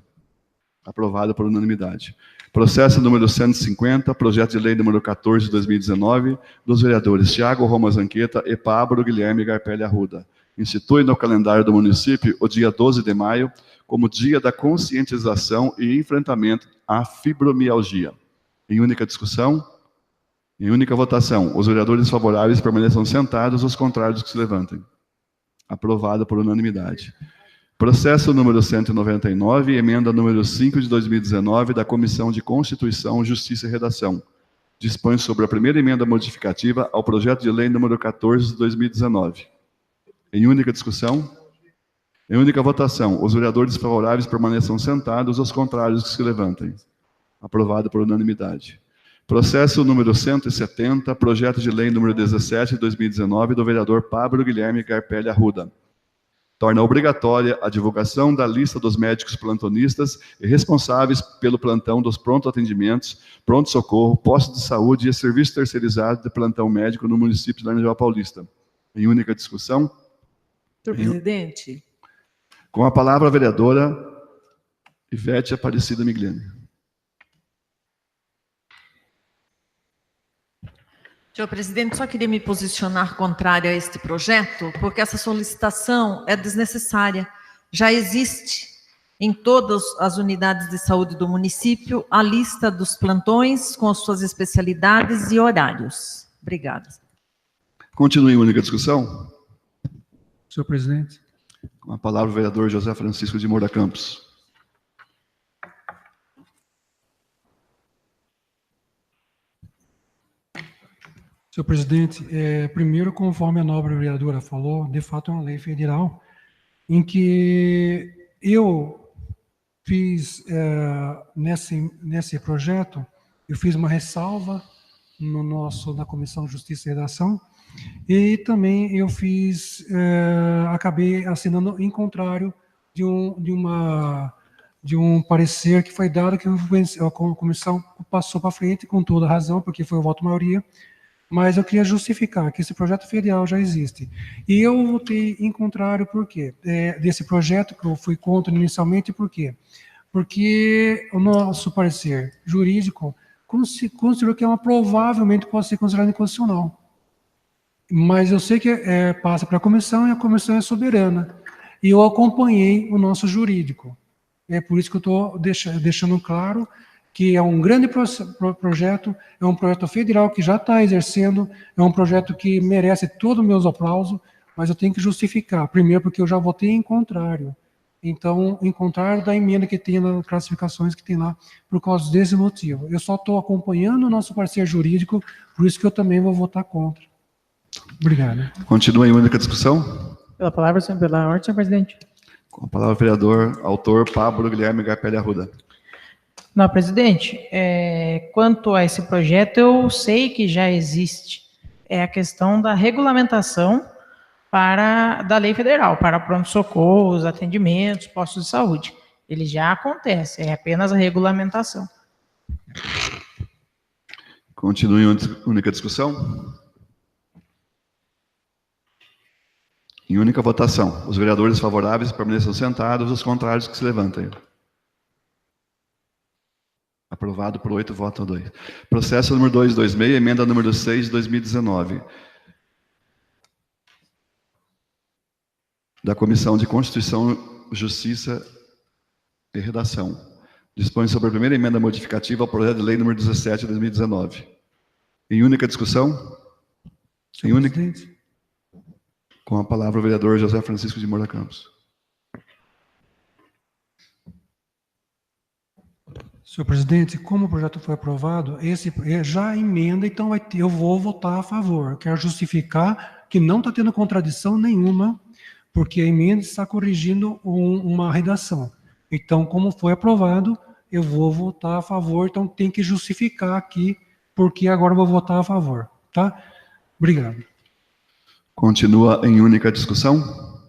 Aprovado por unanimidade. Processo número 150, projeto de lei número 14 de 2019, dos vereadores Tiago Roma Zanqueta e Pablo Guilherme Garpelli Arruda. Institui no calendário do município o dia 12 de maio como dia da conscientização e enfrentamento à fibromialgia. Em única discussão. Em única votação, os vereadores favoráveis permaneçam sentados, os contrários que se levantem. Aprovado por unanimidade. Processo número 199, emenda número 5 de 2019, da Comissão de Constituição, Justiça e Redação. Dispõe sobre a primeira emenda modificativa ao projeto de lei número 14 de 2019. Em única discussão. Em única votação, os vereadores favoráveis permaneçam sentados, os contrários que se levantem. Aprovado por unanimidade. Processo número 170, projeto de lei número 17 de 2019, do vereador Pablo Guilherme Garpelli Arruda. Torna obrigatória a divulgação da lista dos médicos plantonistas e responsáveis pelo plantão dos pronto-atendimentos, pronto-socorro, postos de saúde e serviço terceirizado de plantão médico no município de Laranjal Paulista. Em única discussão. Senhor presidente. Com a palavra a vereadora Ivete Aparecida Migliani. Senhor presidente, só queria me posicionar contrário a este projeto, porque essa solicitação é desnecessária. Já existe em todas as unidades de saúde do município a lista dos plantões com as suas especialidades e horários. Obrigada. Continue em única discussão. Senhor presidente. Com a palavra o vereador José Francisco de Moura Campos. Senhor presidente, primeiro, conforme a nobre vereadora falou, de fato é uma lei federal em que eu fiz, nesse projeto, eu fiz uma ressalva na Comissão de Justiça e Redação, e também eu acabei assinando em contrário de um parecer que foi dado, que a comissão passou para frente com toda a razão, porque foi o voto maioria. Mas eu queria justificar que esse projeto federal já existe. E eu votei em contrário, por quê? Desse projeto, que eu fui contra inicialmente, por quê? Porque o nosso parecer jurídico considerou que provavelmente pode ser considerado inconstitucional. Mas eu sei que passa para a comissão e a comissão é soberana. E eu acompanhei o nosso jurídico. É por isso que eu estou deixando claro que é um grande projeto, é um projeto federal que já está exercendo, é um projeto que merece todo o meu aplauso, mas eu tenho que justificar. Primeiro, porque eu já votei em contrário. Então, em contrário da emenda que tem nas classificações que tem lá, por causa desse motivo. Eu só estou acompanhando o nosso parceiro jurídico, por isso que eu também vou votar contra. Obrigado. Continua em única discussão? Pela palavra, pela ordem, senhor presidente. Com a palavra, o vereador, autor Pablo Guilherme Garpelli Arruda. Não, presidente, quanto a esse projeto, eu sei que já existe. É a questão da regulamentação da lei federal, para pronto-socorros, atendimentos, postos de saúde. Ele já acontece, é apenas a regulamentação. Continue em única discussão? Em única votação. Os vereadores favoráveis permaneçam sentados, os contrários que se levantem. Aprovado por 8 votos a 2. Processo número 226, emenda número 6 de 2019. Da Comissão de Constituição, Justiça e Redação. Dispõe sobre a primeira emenda modificativa ao projeto de lei número 17 de 2019. Em única discussão? Em única. Com a palavra o vereador José Francisco de Moura Campos. Senhor presidente, como o projeto foi aprovado, esse já emenda, então eu vou votar a favor. Eu quero justificar que não está tendo contradição nenhuma, porque a emenda está corrigindo uma redação. Então, como foi aprovado, eu vou votar a favor, então tem que justificar aqui, porque agora eu vou votar a favor. Tá? Obrigado. Continua em única discussão?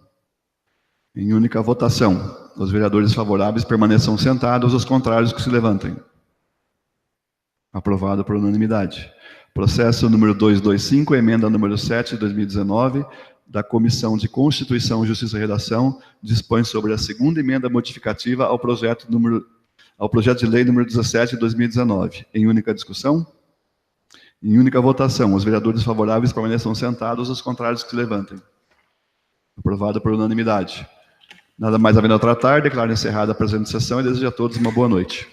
Em única votação. Os vereadores favoráveis permaneçam sentados, os contrários que se levantem. Aprovado por unanimidade. Processo número 225, emenda número 7 de 2019, da Comissão de Constituição, Justiça e Redação, dispõe sobre a segunda emenda modificativa ao projeto de lei número 17 de 2019. Em única discussão? Em única votação. Os vereadores favoráveis permaneçam sentados, os contrários que se levantem. Aprovado por unanimidade. Nada mais havendo a tratar, declaro encerrada a presente sessão e desejo a todos uma boa noite.